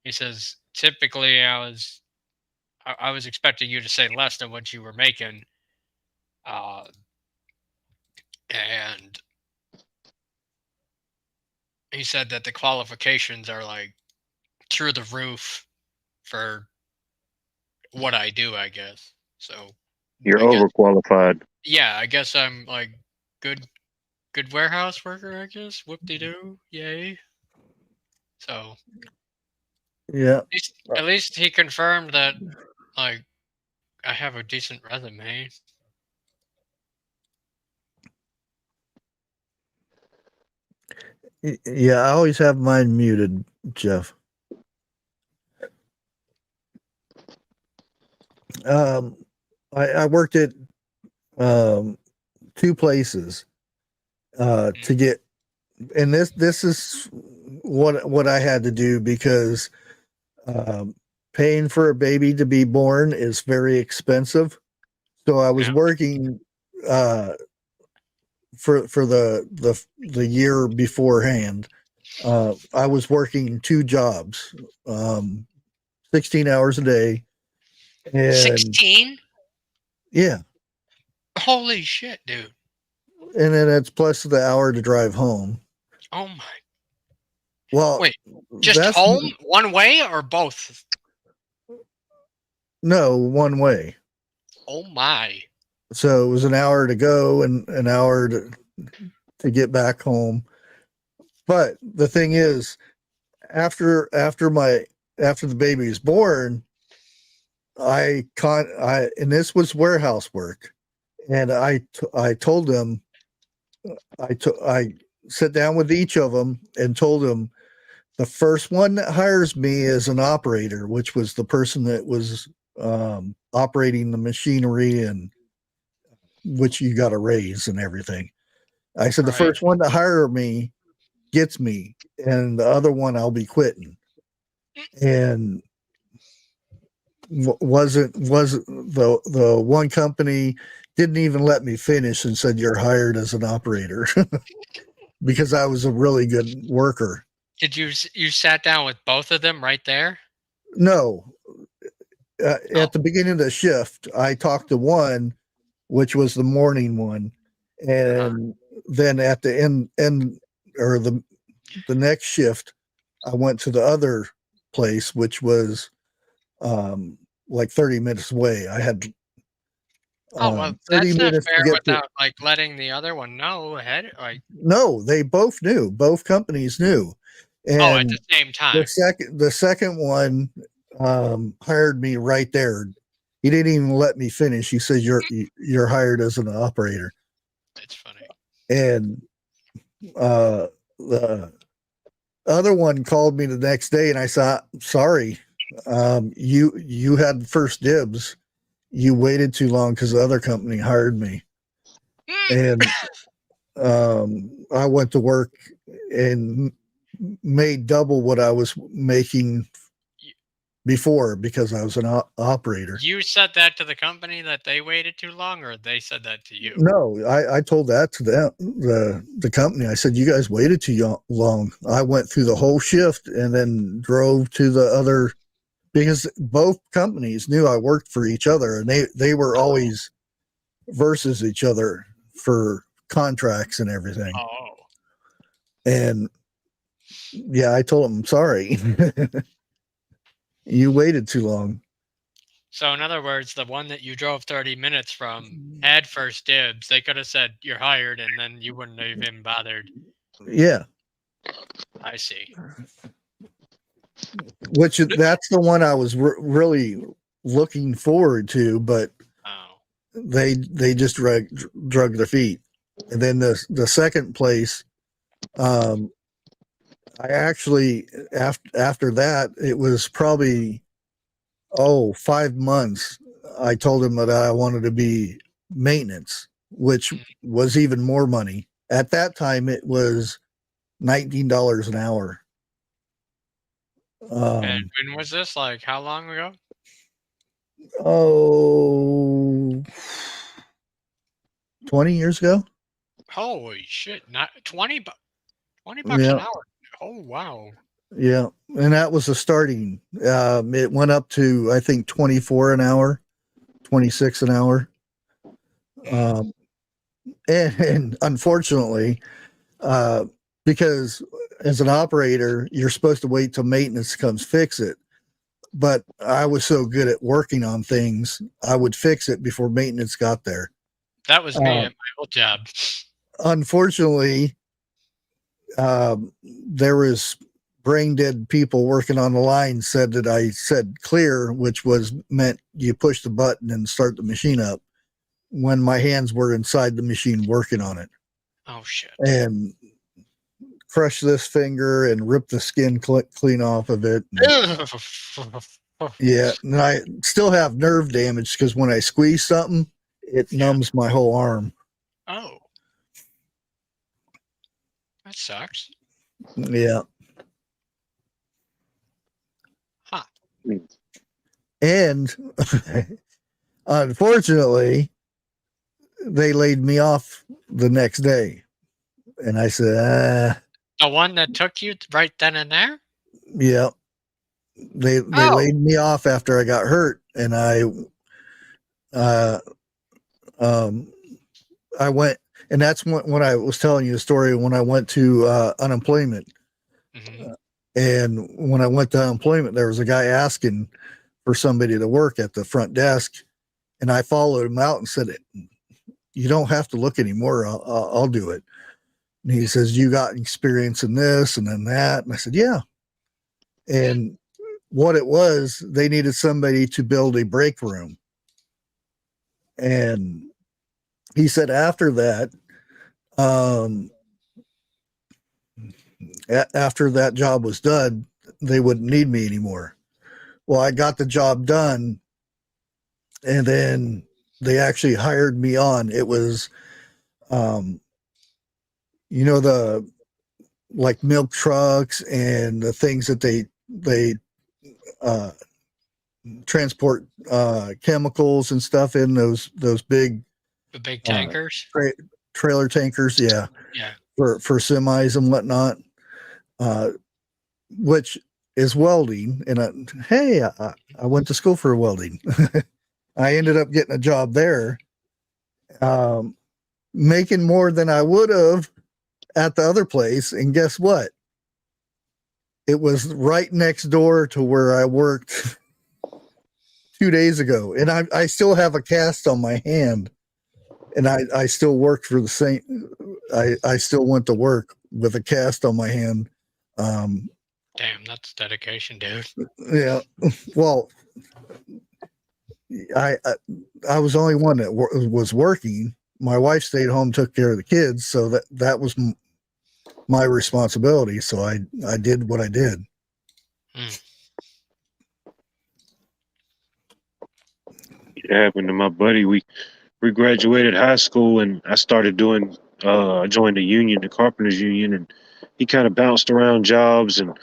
he says, typically I was expecting you to say less than what you were making, and he said that the qualifications are like through the roof for what I do, I guess. So
You're
I guess,
overqualified.
yeah, I guess I'm like good warehouse worker, I guess. Whoop-de-doo. Yay. So
Yeah.
at least he confirmed that like I have a decent resume.
Yeah, I always have mine muted, Jeff. I worked at 2 places to get, and this is what I had to do because paying for a baby to be born is very expensive. So I was
Yeah.
working for the year beforehand. I was working 2 jobs, 16 hours a day, and
16?
yeah,
Holy shit, dude.
and then it's plus the hour to drive home.
Oh my.
Well,
Wait, just
that's
home one way or both?
no one way.
Oh my.
So it was an hour to go and an hour to get back home. But the thing is, after the baby is born, I and this was warehouse work, and I told them I sat down with each of them and told them the first one that hires me as an operator, which was the person that was operating the machinery and which you got a raise and everything. I said the
Right.
first one to hire me gets me, and the other one I'll be quitting. And wasn't the one company didn't even let me finish and said you're hired as an operator because I was a really good worker.
Did you sat down with both of them right there?
No, at the beginning of the shift, I talked to one, which was the morning one, and then at the end or the next shift, I went to the other place, which was like 30 minutes away. I had
Oh well,
30
that's not
minutes to
fair
get to.
without like letting the other one know ahead. Like,
No, they both knew. Both companies knew,
oh, at the
and
same time.
the second one hired me right there. He didn't even let me finish. He said you're hired as an operator.
That's funny.
And the other one called me the next day, and I said, "Sorry, you had first dibs. You waited too long because the other company hired me." And I went to work and made double what I was making before because I was an operator.
You said that to the company that they waited too long, or they said that to you?
No, I told that to them, the company. I said, you guys waited too long. I went through the whole shift and then drove to the other, because both companies knew I worked for each other, and they were always versus each other for contracts and everything.
Oh.
And yeah, I told them, sorry, you waited too long.
So in other words, the one that you drove 30 minutes from had first dibs. They could have said you're hired, and then you wouldn't have even bothered.
Yeah.
I see.
Which that's the one I was really looking forward to, but they just drug their feet. And then the second place, I actually after that, it was probably 5 months. I told him that I wanted to be maintenance, which was even more money. At that time, it was $19 an hour.
And when was this? Like, how long ago?
20 years ago.
Holy shit! Not 20 bucks
Yeah.
an hour. Oh wow.
Yeah, and that was the starting. It went up to I think 24 an hour, 26 an hour. and unfortunately, because as an operator, you're supposed to wait till maintenance comes fix it. But I was so good at working on things, I would fix it before maintenance got there.
That was me at my old job.
Unfortunately, there was brain dead people working on the line said that I said clear, which was meant you push the button and start the machine up, when my hands were inside the machine working on it.
Oh shit.
And crush this finger and rip the skin clean off of it. Yeah, and I still have nerve damage because when I squeeze something, it numbs my whole arm.
Oh. That sucks.
Yeah.
Huh.
And unfortunately, they laid me off the next day. And I said,
The one that took you right then and there?
yeah. They laid me off after I got hurt, and I went, and that's when I was telling you the story when I went to unemployment.
Mm-hmm.
And when I went to unemployment, there was a guy asking for somebody to work at the front desk, and I followed him out and said, "You don't have to look anymore. I'll do it." And he says, "You got experience in this and then that," and I said, "Yeah." And what it was, they needed somebody to build a break room. And he said after that, after that job was done, they wouldn't need me anymore. Well, I got the job done, and then they actually hired me on. It was, the like milk trucks and the things that they transport chemicals and stuff in those big
tankers,
trailer tankers, yeah for semis and whatnot, which is welding. And I went to school for welding. I ended up getting a job there, making more than I would have at the other place. And guess what, it was right next door to where I worked 2 days ago, and I still have a cast on my hand, and I still worked for the same. I still went to work with a cast on my hand.
Damn, that's dedication, dude.
Yeah, well, I was the only one that was working. My wife stayed home, took care of the kids, so that was my responsibility. So I did what I did.
It happened to my buddy. We graduated high school, and I started doing. I joined the union, the carpenters union, and he kind of bounced around jobs and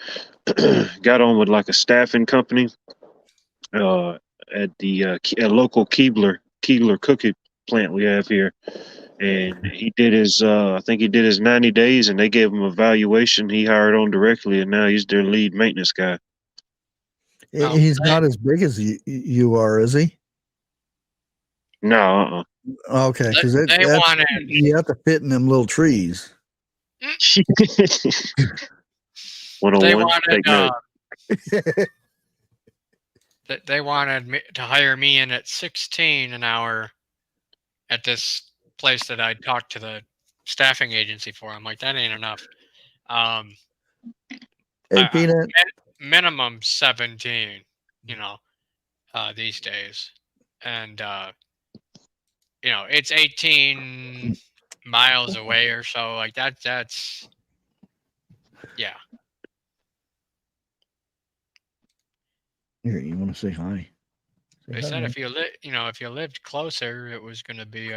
got on with like a staffing company at the a local Keebler cookie plant we have here. And he did his I think he did his 90 days, and they gave him a valuation. He hired on directly, and now he's their lead maintenance guy.
He's not as big as you are, is he?
No.
Okay, because you have to fit in them little trees.
101.
They wanted me to hire me in at 16 an hour at this place that I talked to the staffing agency for. I'm like, that ain't enough.
Hey, Peanut.
Minimum 17, these days. And, it's 18 miles away or so. Like that's, yeah.
Here, you want to say hi?
They said if you lived closer, it was going to be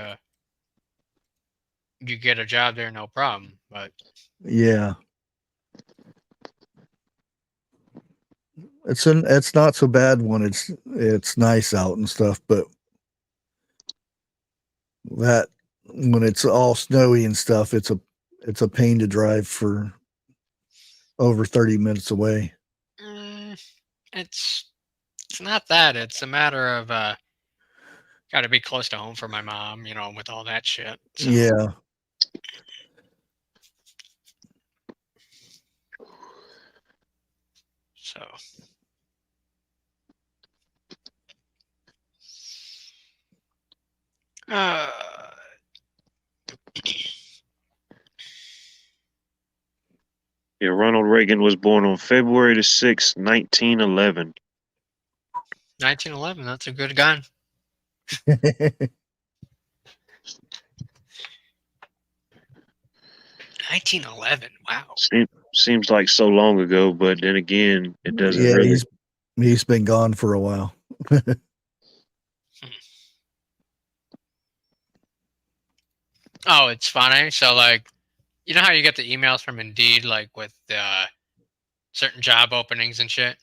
you get a job there, no problem. But
yeah, it's not so bad when it's nice out and stuff, but that when it's all snowy and stuff, it's a pain to drive for over 30 minutes away.
It's not that. It's a matter of Got to be close to home for my mom, with all that shit. So.
Yeah.
So.
Yeah, Ronald Reagan was born on February the 6th, 1911.
1911. That's a good gun. 1911. Wow.
Seems like so long ago, but then again, it doesn't
Yeah,
really.
he's been gone for a while.
Oh, it's funny. So, like, you know how you get the emails from Indeed, like with certain job openings and shit.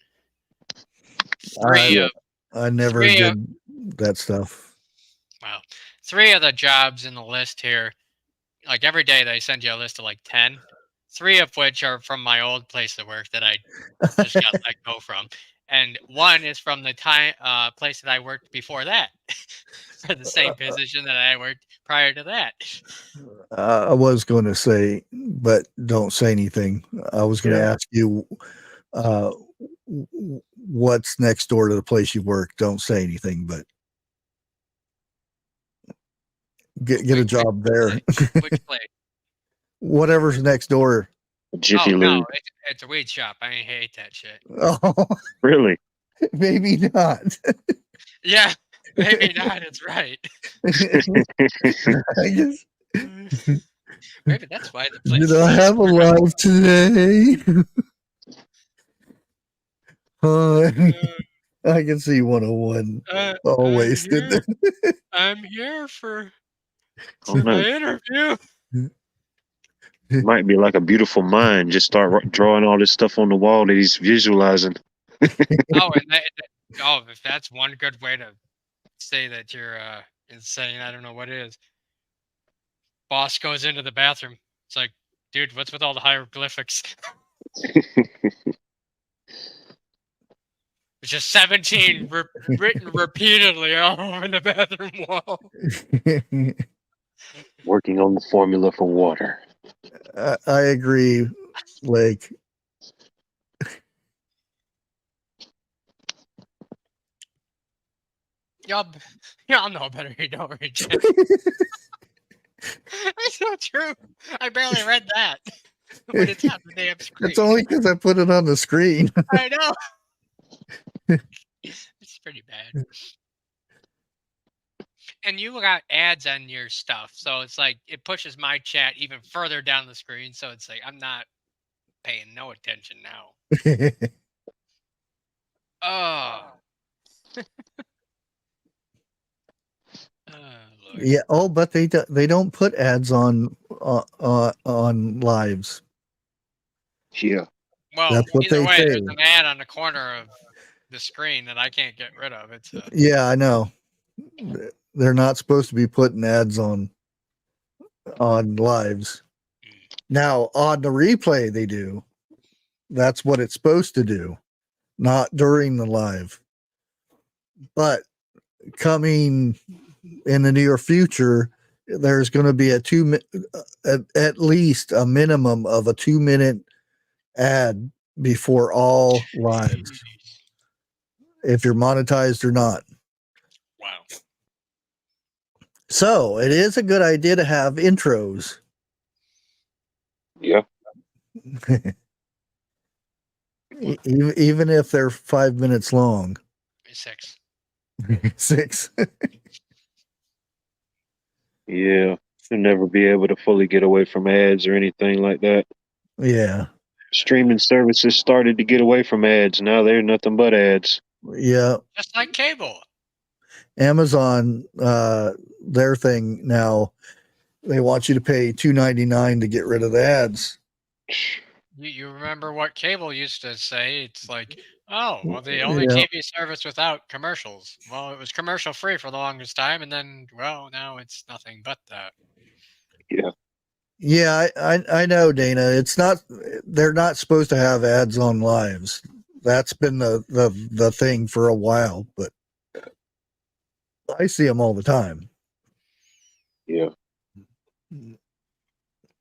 I never did that stuff.
Wow. 3 of the jobs in the list here, like every day they send you a list of like 10. 3 of which are from my old place of work that I just got let go from, and 1 is from the place that I worked before that, for the same position that I worked prior to that.
I was going to say, but don't say anything. I was going to ask you, what's next door to the place you work? Don't say anything, but get a job there.
Which place?
Whatever's next door.
Jiffy Lube.
No, it's a weed shop. I hate that shit.
Oh,
really?
Maybe not.
Yeah, maybe not. It's right.
I guess.
Maybe that's why the place.
Did I have a life today? I can see 101 always did.
I'm here for my interview.
Might be like a beautiful mind. Just start drawing all this stuff on the wall that he's visualizing.
If that's one good way to say that you're insane, I don't know what is. Boss goes into the bathroom. It's like, dude, what's with all the hieroglyphics? It's just 17 written repeatedly all over the bathroom wall.
Working on the formula for water.
I agree. Like,
y'all know better. You don't read it. That's not true. I barely read that. But it's on the damn screen.
It's only because I put it on the screen.
I know. It's pretty bad. And you got ads on your stuff, so it's like it pushes my chat even further down the screen. So it's like I'm not paying no attention now. Oh. Lord.
Yeah. Oh, but they don't put ads on lives.
Yeah.
Well,
that's what
either
they
way,
say.
there's an ad on the corner of the screen that I can't get rid of. It's
yeah, I know. They're not supposed to be putting ads on lives. Now on the replay they do. That's what it's supposed to do, not during the live. But coming in the near future, there's going to be at least a minimum of a 2-minute ad before all lives, if you're monetized or not.
Wow.
So it is a good idea to have intros.
Yeah.
Even if they're 5 minutes long.
6.
6.
Yeah. You'll never be able to fully get away from ads or anything like that.
Yeah.
Streaming services started to get away from ads. Now they're nothing but ads.
Yeah.
Just like cable.
Amazon, their thing now, they want you to pay $2.99 to get rid of the ads.
You remember what cable used to say? It's like, oh, well, the only TV service without commercials. Well, it was commercial free for the longest time, and then, well, now it's nothing but that.
Yeah.
Yeah, I know, Dana. It's not. They're not supposed to have ads on lives. That's been the thing for a while, but I see them all the time.
Yeah.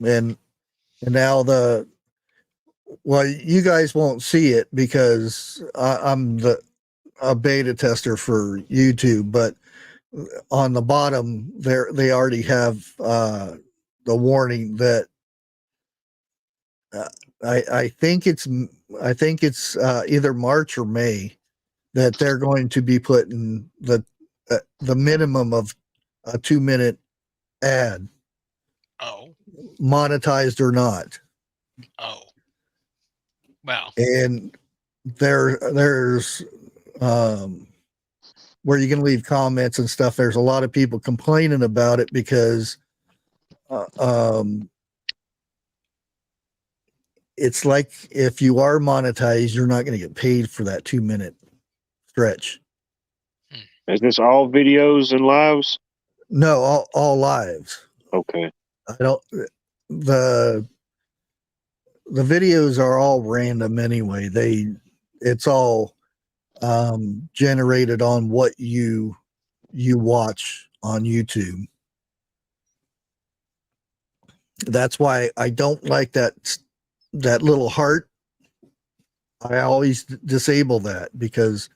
And now you guys won't see it because I'm a beta tester for YouTube, but on the bottom there they already have the warning that I think it's either March or May that they're going to be putting the minimum of a 2-minute ad,
Oh,
monetized or not.
oh. Well,
And there's where you can leave comments and stuff. There's a lot of people complaining about it because it's like if you are monetized, you're not going to get paid for that 2-minute stretch.
Is this all videos and lives?
No, all lives.
Okay.
I don't the videos are all random anyway. It's all generated on what you watch on YouTube. That's why I don't like that little heart. I always disable that because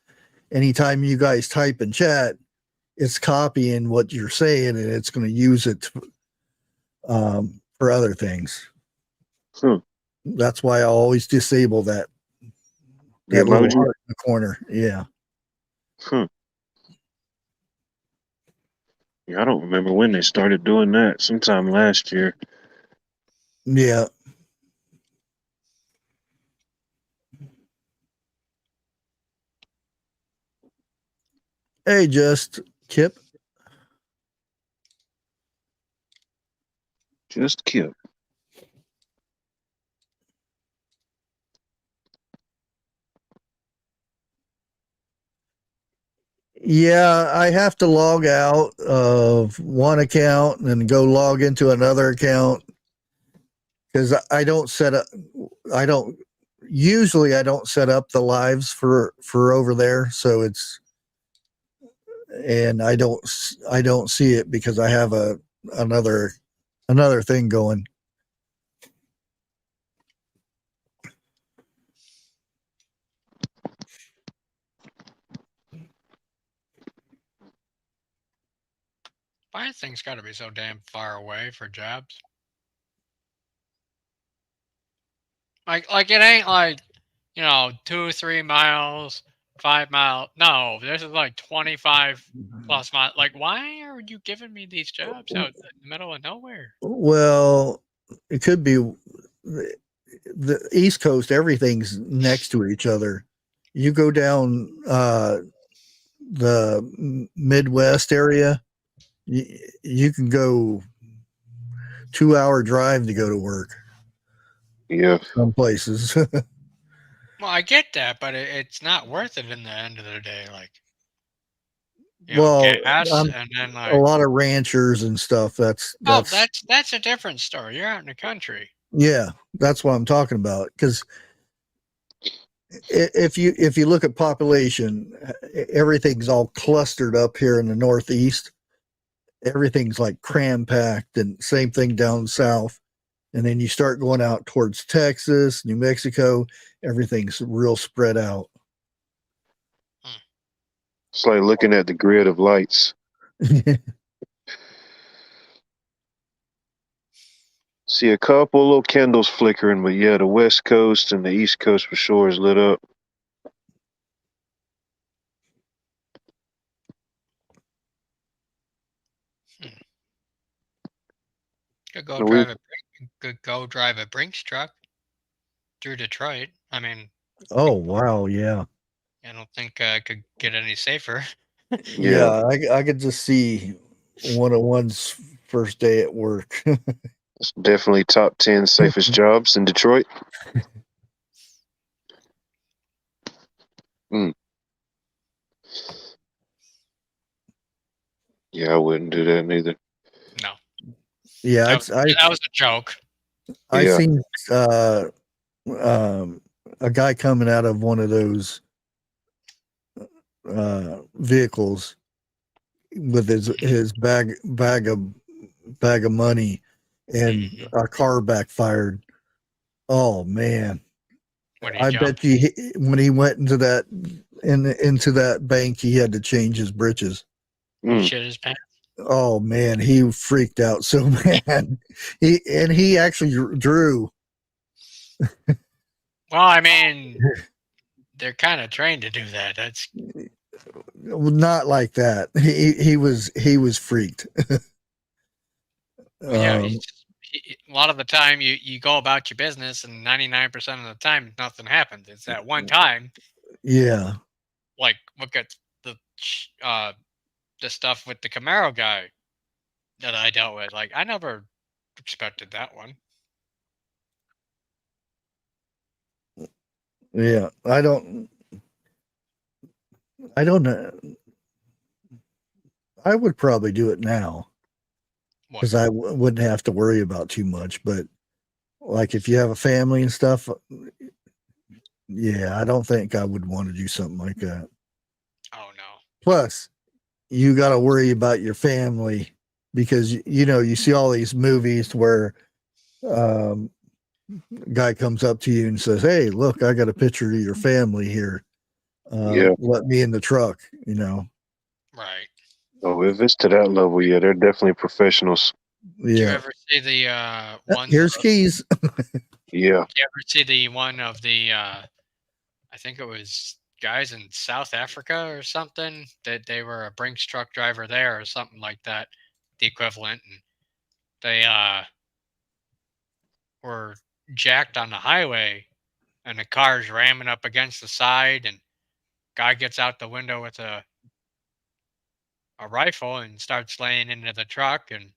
anytime you guys type in chat, it's copying what you're saying and it's going to use it for other things. That's why I always disable that little heart in the corner. Yeah.
Yeah, I don't remember when they started doing that. Sometime last year.
Yeah. Hey, just Kip.
Just Kip.
Yeah, I have to log out of one account and then go log into another account because I don't set up I don't set up the lives for over there, so it's and I don't see it because I have another thing going.
why things got to be so damn far away for jobs? Like it ain't like 2-3 miles, 5 miles. No, this is like 25 plus miles. Like, why are you giving me these jobs out in the middle of nowhere?
Well, it could be the East Coast. Everything's next to each other. You go down the Midwest area, you can go 2-hour drive to go to work.
Yeah.
Some places.
Well, I get that, but it's not worth it in the end of the day. Like,
well,
gas and then
a lot of ranchers and stuff. That's
that's a different story. You're out in the country.
Yeah, that's what I'm talking about. Because if you look at population, everything's all clustered up here in the Northeast. Everything's like cram packed, and same thing down south. And then you start going out towards Texas, New Mexico, everything's real spread out.
It's like looking at the grid of lights. See a couple little candles flickering, but yeah, the West Coast and the East Coast for sure is lit up.
Could go drive a Brinks truck through Detroit. I mean,
oh wow, yeah.
I don't think I could get any safer.
Yeah, I could just see 101's first day at work.
It's definitely top 10 safest jobs in Detroit. Yeah, I wouldn't do that neither.
No.
Yeah,
that was a joke.
I seen a guy coming out of one of those vehicles, with his bag of money, and a car backfired. Oh man.
When he
I
jumped.
bet you when he went into that bank, he had to change his britches.
He shit his pants.
Oh man, he freaked out so bad. He actually drew.
Well, I mean, they're kind of trained to do that. That's
Not like that. He was freaked.
yeah. A lot of the time, you go about your business, and 99% of the time, nothing happens. It's that one time.
Yeah.
Like look at the stuff with the Camaro guy that I dealt with. Like I never expected that one.
Yeah. I don't know. I would probably do it now because I wouldn't have to worry about too much. But like if you have a family and stuff, yeah, I don't think I would want to do something like that.
Oh no.
Plus, you got to worry about your family because you see all these movies where guy comes up to you and says, "Hey, look, I got a picture of your family here. Let me in the truck."
Right.
Oh, if it's to that level, yeah, they're definitely professionals.
Yeah.
Did you ever see the one?
Here's keys.
Yeah.
Did you ever see the one of the? I think it was guys in South Africa or something that they were a Brinks truck driver there or something like that, the equivalent, and they were jacked on the highway, and the car's ramming up against the side, and guy gets out the window with a rifle and starts laying into the truck, and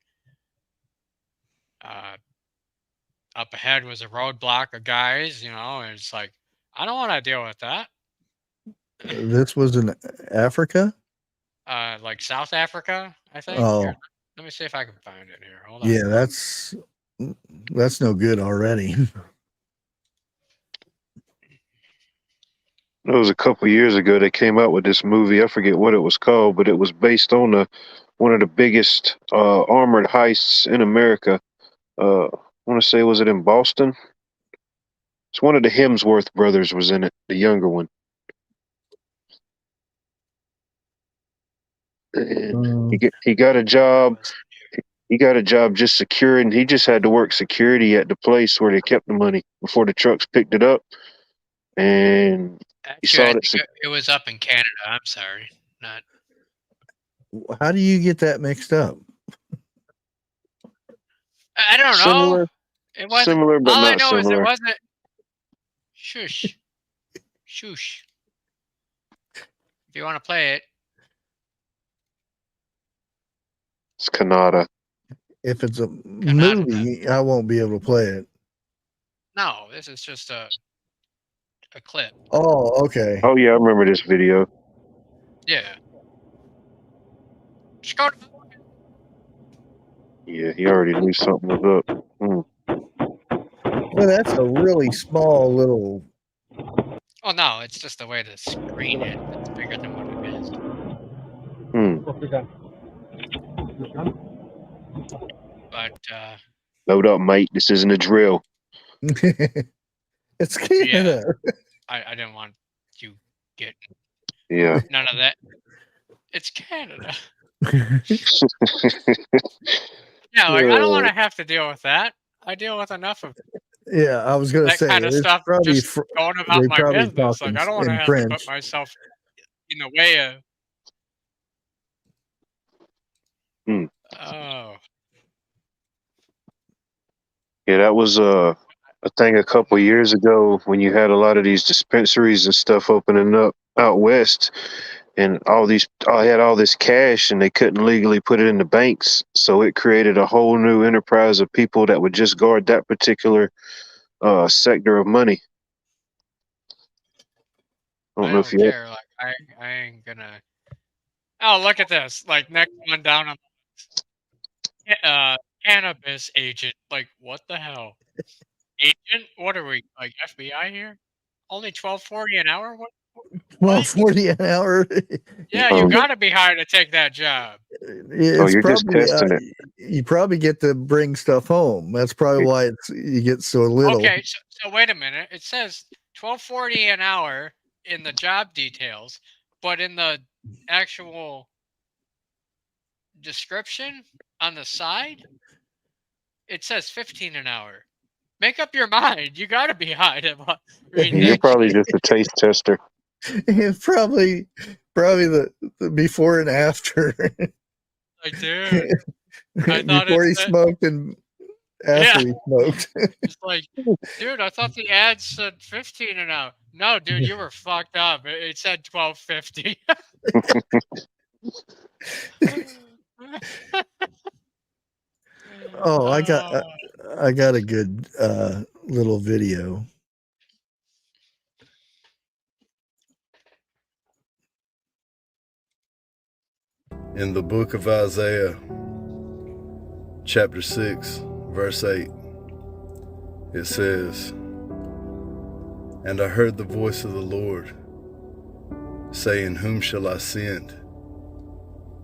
up ahead was a roadblock of guys, and it's like, I don't want to deal with that.
This was in Africa?
Like South Africa, I think.
Oh.
Here, let me see if I can find it here. Hold on.
Yeah, that's no good already.
It was a couple years ago they came out with this movie. I forget what it was called, but it was based on one of the biggest armored heists in America. I want to say, was it in Boston? It's one of the Hemsworth brothers was in it, the younger one. And he got a job. He got a job just securing. He just had to work security at the place where they kept the money before the trucks picked it up. And
actually, I think it was up in Canada. I'm sorry, not.
How do you get that mixed up?
I don't know. It wasn't
similar, but
all
not
I know
similar.
is it wasn't. Shush, shush. If you want to play it,
It's Canada.
If it's a movie, I won't be able to play it.
No, this is just a clip.
Oh, okay.
Oh yeah, I remember this video.
Yeah. Just go.
Yeah, he already knew something was up.
Well, that's a really small little.
Oh no, it's just the way the screen is. It's bigger than what it is. But
load up, mate. This isn't a drill.
It's Canada.
Yeah, I didn't want you getting none of that. It's Canada. Yeah, like I don't want to have to deal with that. I deal with enough of
Yeah, I was gonna say
kind of stuff. Just going about my business. Like I don't want to have to put myself in the way of. Oh.
Yeah, that was a thing a couple years ago when you had a lot of these dispensaries and stuff opening up out west, and I had all this cash and they couldn't legally put it in the banks, so it created a whole new enterprise of people that would just guard that particular sector of money.
I don't care. Like I ain't gonna. Oh, look at this! Like next one down on cannabis agent. Like what the hell? Agent? What are we like FBI here? Only $12.40 an hour? What?
$12.40 an hour?
Yeah, you got to be hired to take that job.
It's
you're just
probably
testing it.
you probably get to bring stuff home. That's probably why you get so little.
Okay, so wait a minute. It says $12.40 an hour in the job details, but in the actual description on the side, it says 15 an hour. Make up your mind. You got to be high to read
You're
that
probably
shit.
just a taste tester.
It's probably the before and after.
Like, dude, I thought
Before
it
he
said,
smoked and after
yeah.
he smoked.
It's like, dude, I thought the ad said 15 an hour. No, dude, you were fucked up. It said 12.50.
Oh, I got a good little video.
In the book of Isaiah, chapter 6, verse 8, it says, "And I heard the voice of the Lord saying, Whom shall I send?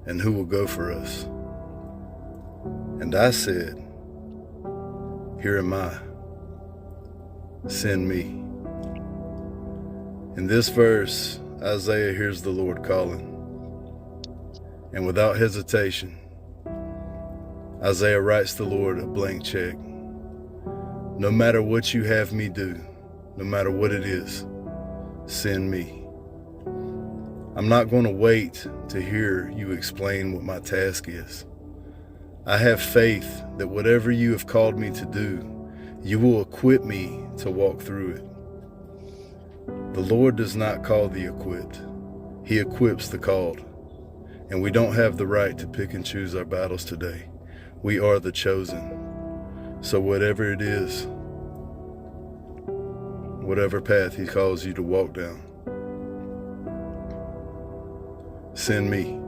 And who will go for us? And I said, Here am I, send me." In this verse, Isaiah hears the Lord calling. And without hesitation, Isaiah writes the Lord a blank check. No matter what you have me do, no matter what it is, send me. I'm not going to wait to hear you explain what my task is. I have faith that whatever you have called me to do, you will equip me to walk through it. The Lord does not call the equipped. He equips the called. And we don't have the right to pick and choose our battles today. We are the chosen. So whatever it is, whatever path he calls you to walk down, send me.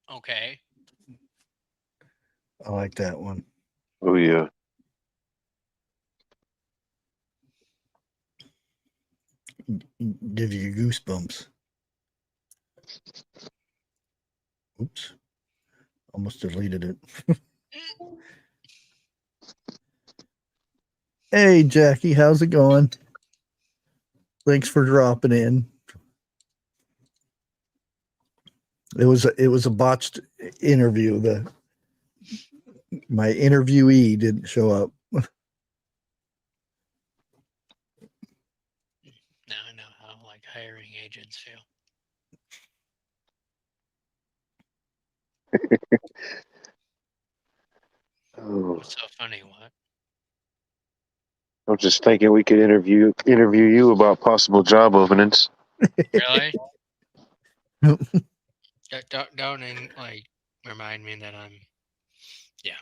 Okay.
I like that one.
Oh yeah.
Give you goosebumps. Oops. Almost deleted it. Hey, Jackie, how's it going? Thanks for dropping in. It was a botched interview. My interviewee didn't show up.
Now I know how hiring agents feel.
Oh,
What's so funny? What?
I'm just thinking we could interview you about possible job openings.
Really? Don't remind me that I'm. Yeah.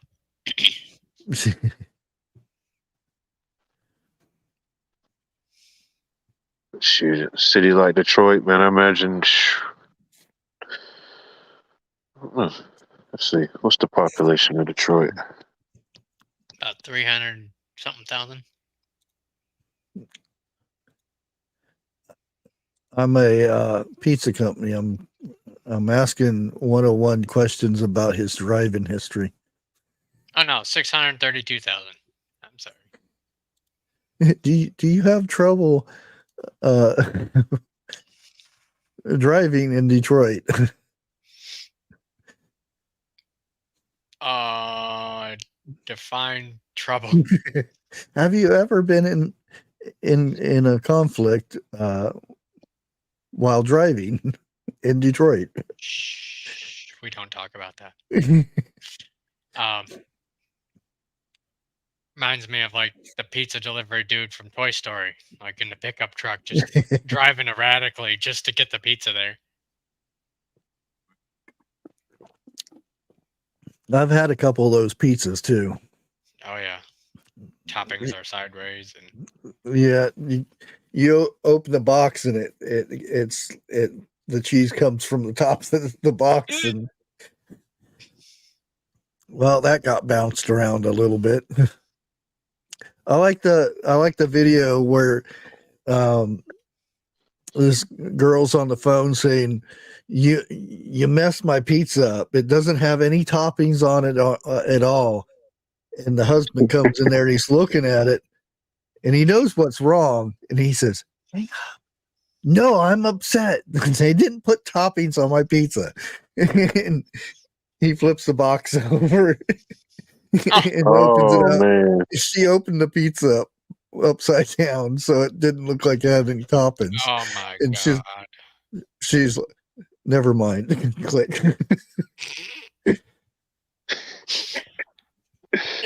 Shoot, a city like Detroit, man. I imagine. Let's see, what's the population of Detroit?
About 300 something thousand.
I'm a pizza company. I'm asking 101 questions about his driving history.
Oh no, 632,000. I'm sorry.
Do you have trouble driving in Detroit?
Define trouble.
Have you ever been in a conflict while driving in Detroit?
Shh, we don't talk about that. Reminds me of the pizza delivery dude from Toy Story, in the pickup truck, just driving erratically just to get the pizza there.
I've had a couple of those pizzas too.
Oh yeah, toppings are sideways, and
Yeah, you open the box and the cheese comes from the top of the box, and well, that got bounced around a little bit. I like the video where this girl's on the phone saying, you messed my pizza up. It doesn't have any toppings on it at all. And the husband comes in there and he's looking at it and he knows what's wrong. And he says, hang up. No, I'm upset. They didn't put toppings on my pizza. And he flips the box over and opens it up.
Man.
She opened the pizza up upside down so it didn't look like it had any toppings.
Oh my
And
god.
she's like, never mind. Click.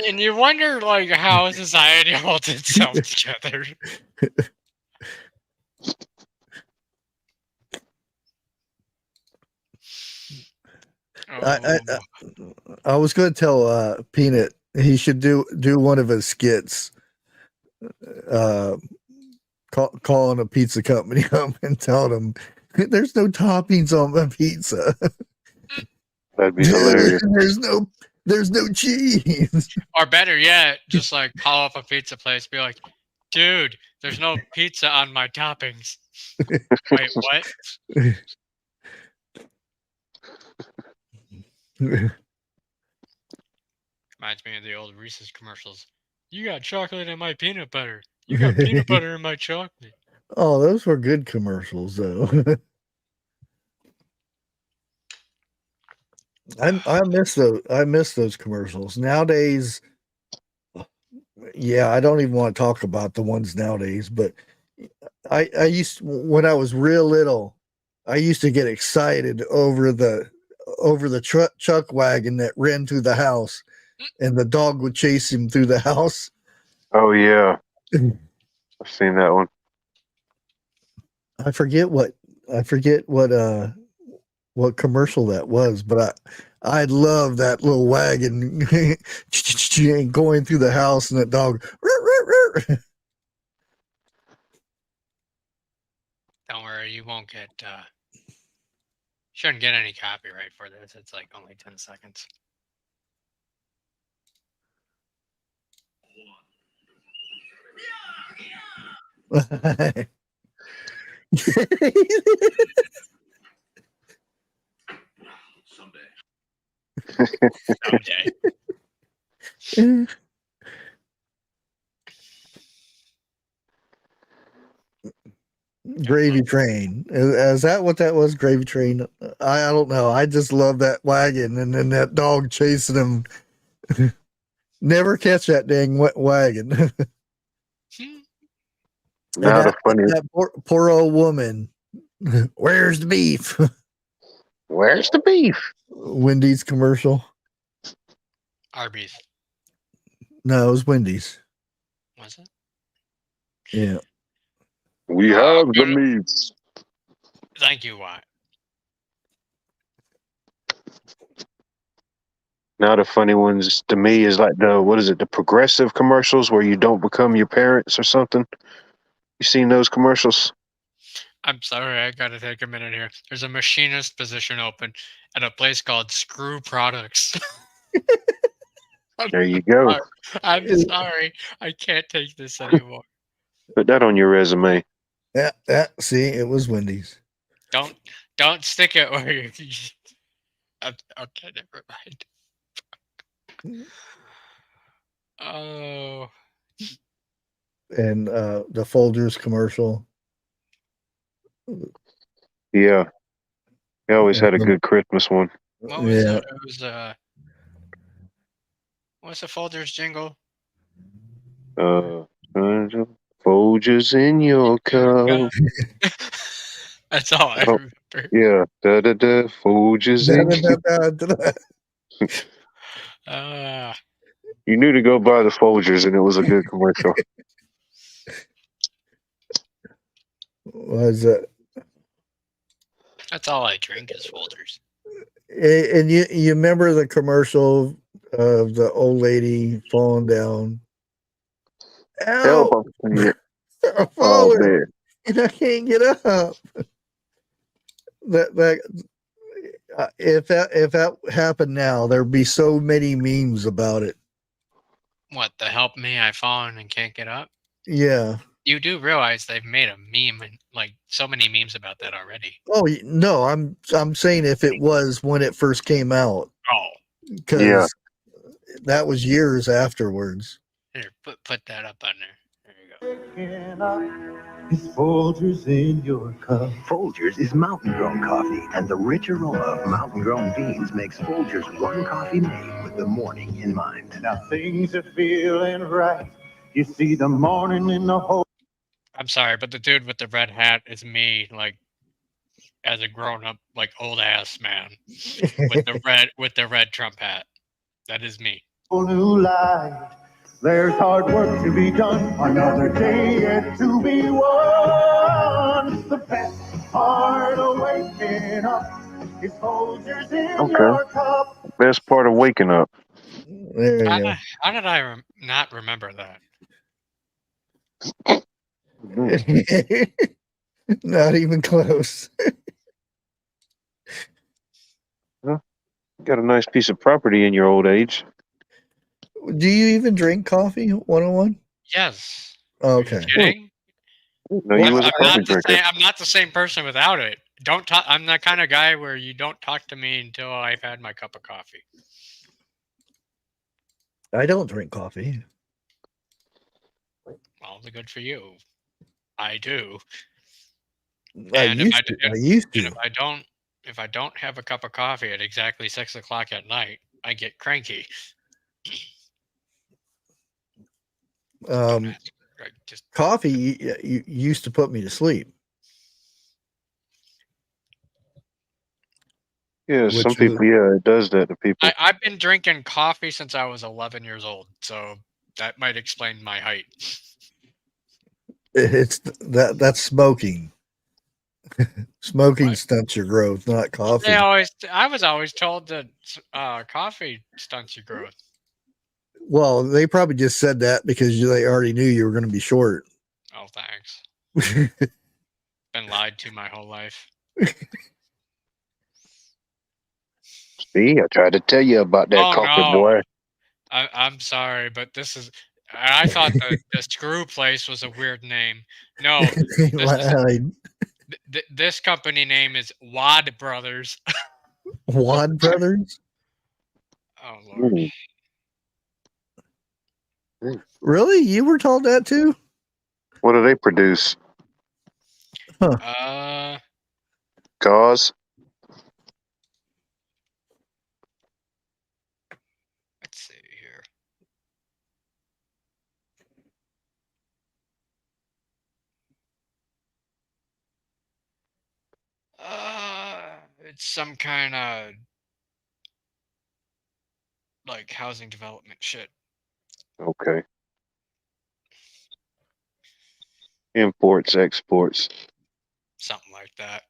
And you wonder, like, how society holds itself together.
I was going to tell Peanut he should do one of his skits, calling a pizza company up and telling them there's no toppings on my pizza.
That'd be hilarious.
There's no cheese.
Or better yet, just like call up a pizza place, be like, dude, there's no pizza on my toppings. Wait, what? Reminds me of the old Reese's commercials. You got chocolate in my peanut butter. You got peanut butter in my chocolate.
Oh, those were good commercials, though. I miss those. I miss those commercials. Nowadays, yeah, I don't even want to talk about the ones nowadays. But I used, when I was real little, I used to get excited over the chuck wagon that ran through the house, and the dog would chase him through the house.
Oh yeah, I've seen that one.
I forget what commercial that was, but I love that little wagon going through the house and that dog.
Don't worry, you won't get. Shouldn't get any copyright for this. It's like only 10 seconds. Someday.
Gravy Train. Is that what that was? Gravy Train? I don't know. I just love that wagon and then that dog chasing him. Never catch that dang wagon.
Now the funny.
That poor old woman. Where's the beef?
Where's the beef?
Wendy's commercial.
Arby's.
No, it was Wendy's.
Was it?
Yeah.
We have the meats.
Thank you, Watt.
Now the funny ones to me is like the progressive commercials where you don't become your parents or something. You seen those commercials?
I'm sorry, I gotta take a minute here. There's a machinist position open at a place called Screw Products.
There you go.
I'm sorry. I can't take this anymore.
Put that on your resume.
Yeah. See, it was Wendy's.
Don't stick it where you. Okay, never mind. Oh.
And the Folgers commercial.
Yeah. They always had a good Christmas one.
What was it? It was what's the Folgers jingle?
Folgers in your cup.
That's all I remember.
Yeah. Folgers in your You knew to go buy the Folgers and it was a good commercial.
Was it?
That's all I drink is Folgers.
And you remember the commercial of the old lady falling down?
Help!
Oh man! And I can't get up. If that happened now, there'd be so many memes about it.
What, the help me, I've fallen and can't get up?
Yeah.
You do realize they've made a meme and like so many memes about that already.
Oh no, I'm saying if it was when it first came out,
Oh,
because that was years afterwards.
here, put that up on there. There you go.
It's Folgers in your cup. Folgers is mountain-grown coffee, and the rich aroma of mountain-grown beans makes Folgers one coffee made with the morning in mind. Now things are feeling right. You see the morning in the whole.
I'm sorry, but the dude with the red hat is me, like as a grown-up, like old ass man with the red Trump hat. That is me.
New light. There's hard work to be done. Another day yet to be won. The best part of waking up is Folgers in your cup.
Best part of waking up.
There you go.
How did I not remember that?
Not even close.
Got a nice piece of property in your old age.
Do you even drink coffee 101?
Yes.
Okay.
Are you kidding?
No, you was a coffee drinker.
I'm not the same person without it. Don't talk. I'm the kind of guy where you don't talk to me until I've had my cup of coffee.
I don't drink coffee.
Well, good for you. I do.
I
And
used to.
If I don't have a cup of coffee at exactly 6 o'clock at night, I get cranky.
Coffee you used to put me to sleep.
Yeah, some people, it does that to people.
I've been drinking coffee since I was 11 years old, so that might explain my height.
It's that's smoking. Smoking stunts your growth, not coffee.
I was always told that coffee stunts your growth.
Well, they probably just said that because they already knew you were going to be short.
Oh, thanks. Been lied to my whole life.
See, I tried to tell you about that coffee, boy.
I'm sorry, but this is. I thought the screw place was a weird name. No, this company name is Wad Brothers.
Wad Brothers?
Oh Lord.
Really? You were told that too?
What do they produce?
Huh.
Gauze?
Let's see here. It's some kind of like housing development shit.
Okay. Imports, exports.
Something like that.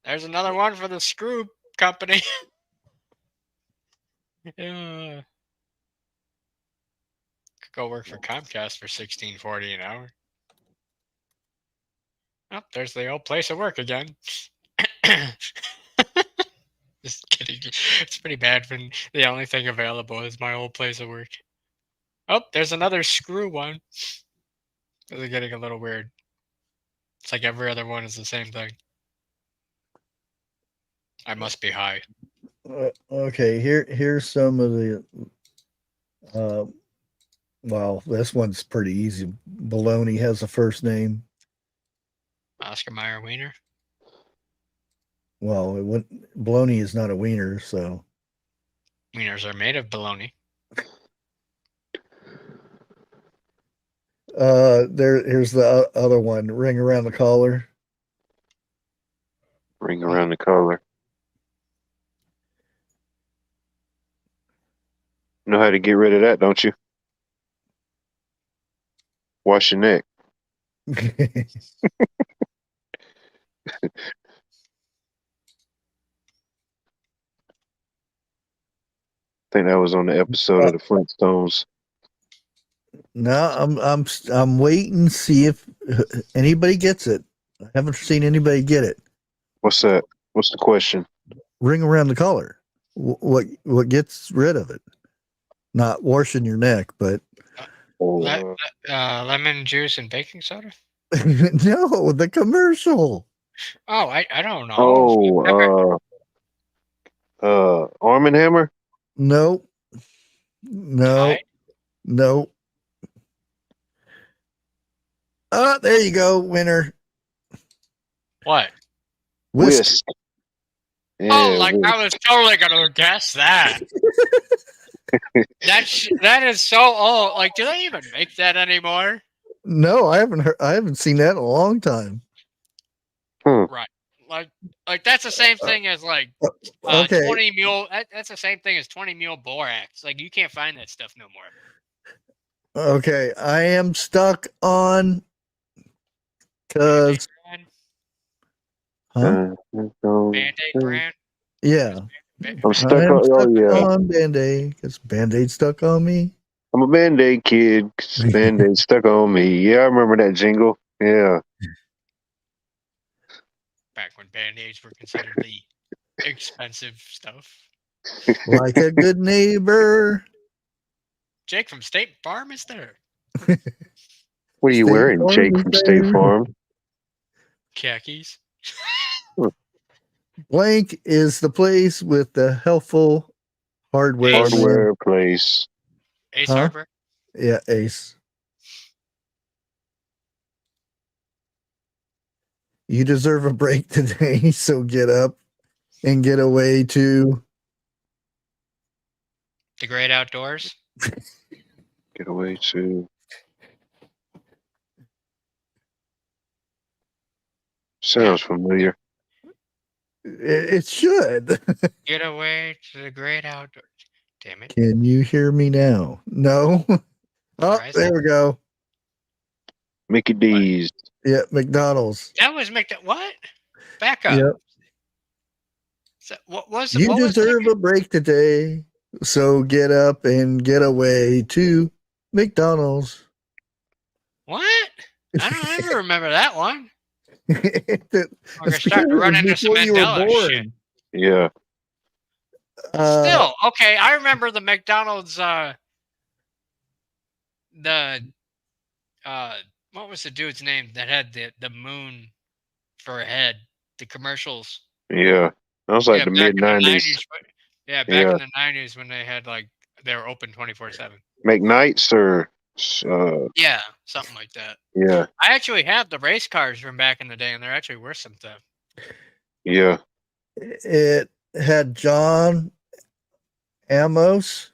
There's another one for the screw company. Could go work for Comcast for $16.40 an hour. Oh, there's the old place of work again. Just kidding. It's pretty bad when the only thing available is my old place of work. Oh, there's another screw one. This is getting a little weird. It's like every other one is the same thing. I must be high.
Okay, here's some of the. Well, this one's pretty easy. Bologna has a first name.
Oscar Mayer Wiener.
Well, bologna is not a wiener, so.
Wieners are made of bologna.
Here's the other one. Ring around the collar.
Ring around the collar. Know how to get rid of that, don't you? Wash your neck. I think that was on the episode of the Flintstones.
No, I'm waiting to see if anybody gets it. I haven't seen anybody get it.
What's that? What's the question?
Ring around the collar. What gets rid of it? Not washing your neck, but
lemon juice and baking soda.
No, the commercial.
Oh, I don't know.
Arm and Hammer.
Nope. No.
Tide?
Nope. Oh, there you go, winner.
What?
Whisk.
Oh, like I was totally gonna guess that. That is so old. Like, do they even make that anymore?
No, I haven't seen that in a long time.
Right. Like that's the same thing as like
Okay.
20 mule. That's the same thing as 20 mule borax. Like you can't find that stuff no more.
Okay, I am stuck on because
Band-Aid brand.
Yeah.
I'm stuck
on Band-Aid because Band-Aid stuck on me.
I'm a Band-Aid kid. 'Cause Band-Aid stuck on me. Yeah, I remember that jingle. Yeah.
Back when Band-Aids were considered the expensive stuff.
Like a good neighbor.
Jake from State Farm is there.
What are you wearing, Jake from State Farm?
Khakis.
Blank is the place with the helpful hardware.
Hardware place.
Ace Hardware.
Yeah, Ace. You deserve a break today, so get up and get away to
The Great Outdoors.
Get away to. Sounds familiar.
It should.
Get away to the Great Outdoors. Damn it.
Can you hear me now? No. Oh, there we go.
Mickey D's.
Yeah, McDonald's.
That was what? Back up.
Yep.
So, what was
You
what
deserve a break today, so get up and get away to McDonald's.
What? I don't ever remember that one.
We're
starting to run into some Mandela shit.
Yeah.
Still, okay, I remember the McDonald's what was the dude's name that had the moon for a head? The commercials.
Yeah. That was like the mid-90s.
Yeah, back in the 90s when they had they were open 24/7.
McKnights or
yeah, something like that.
Yeah.
I actually have the race cars from back in the day, and they're actually worth some stuff.
Yeah.
It had John Amos,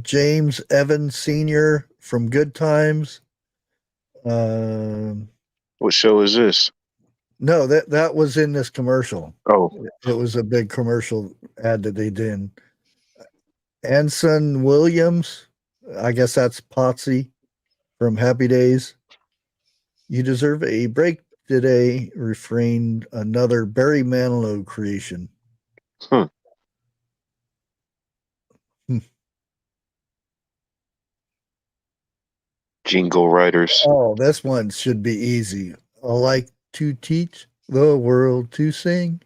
James Evans Sr. from Good Times.
What show is this?
No, that was in this commercial.
Oh.
It was a big commercial ad that they did. Anson Williams, I guess that's Potsy from Happy Days. You deserve a break today. Refrained another Barry Manilow creation.
Jingle writers.
Oh, this one should be easy. I like to teach the world to sing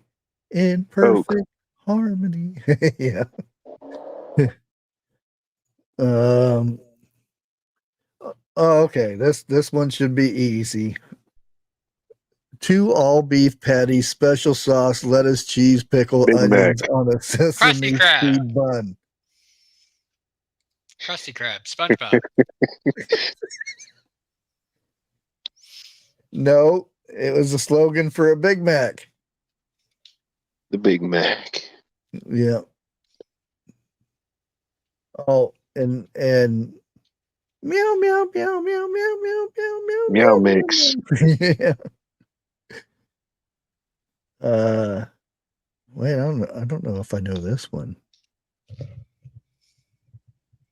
in perfect harmony. Yeah. Oh, okay. This one should be easy. 2 all beef patties, special sauce, lettuce, cheese, pickle,
Big
onions
Mac.
on a sesame seed bun.
Krusty Krab, SpongeBob.
No, it was a slogan for a Big Mac.
The Big Mac.
Yeah. Oh, and meow meow meow meow meow meow meow meow
meow mix.
Yeah. Wait, I don't know if I know this one.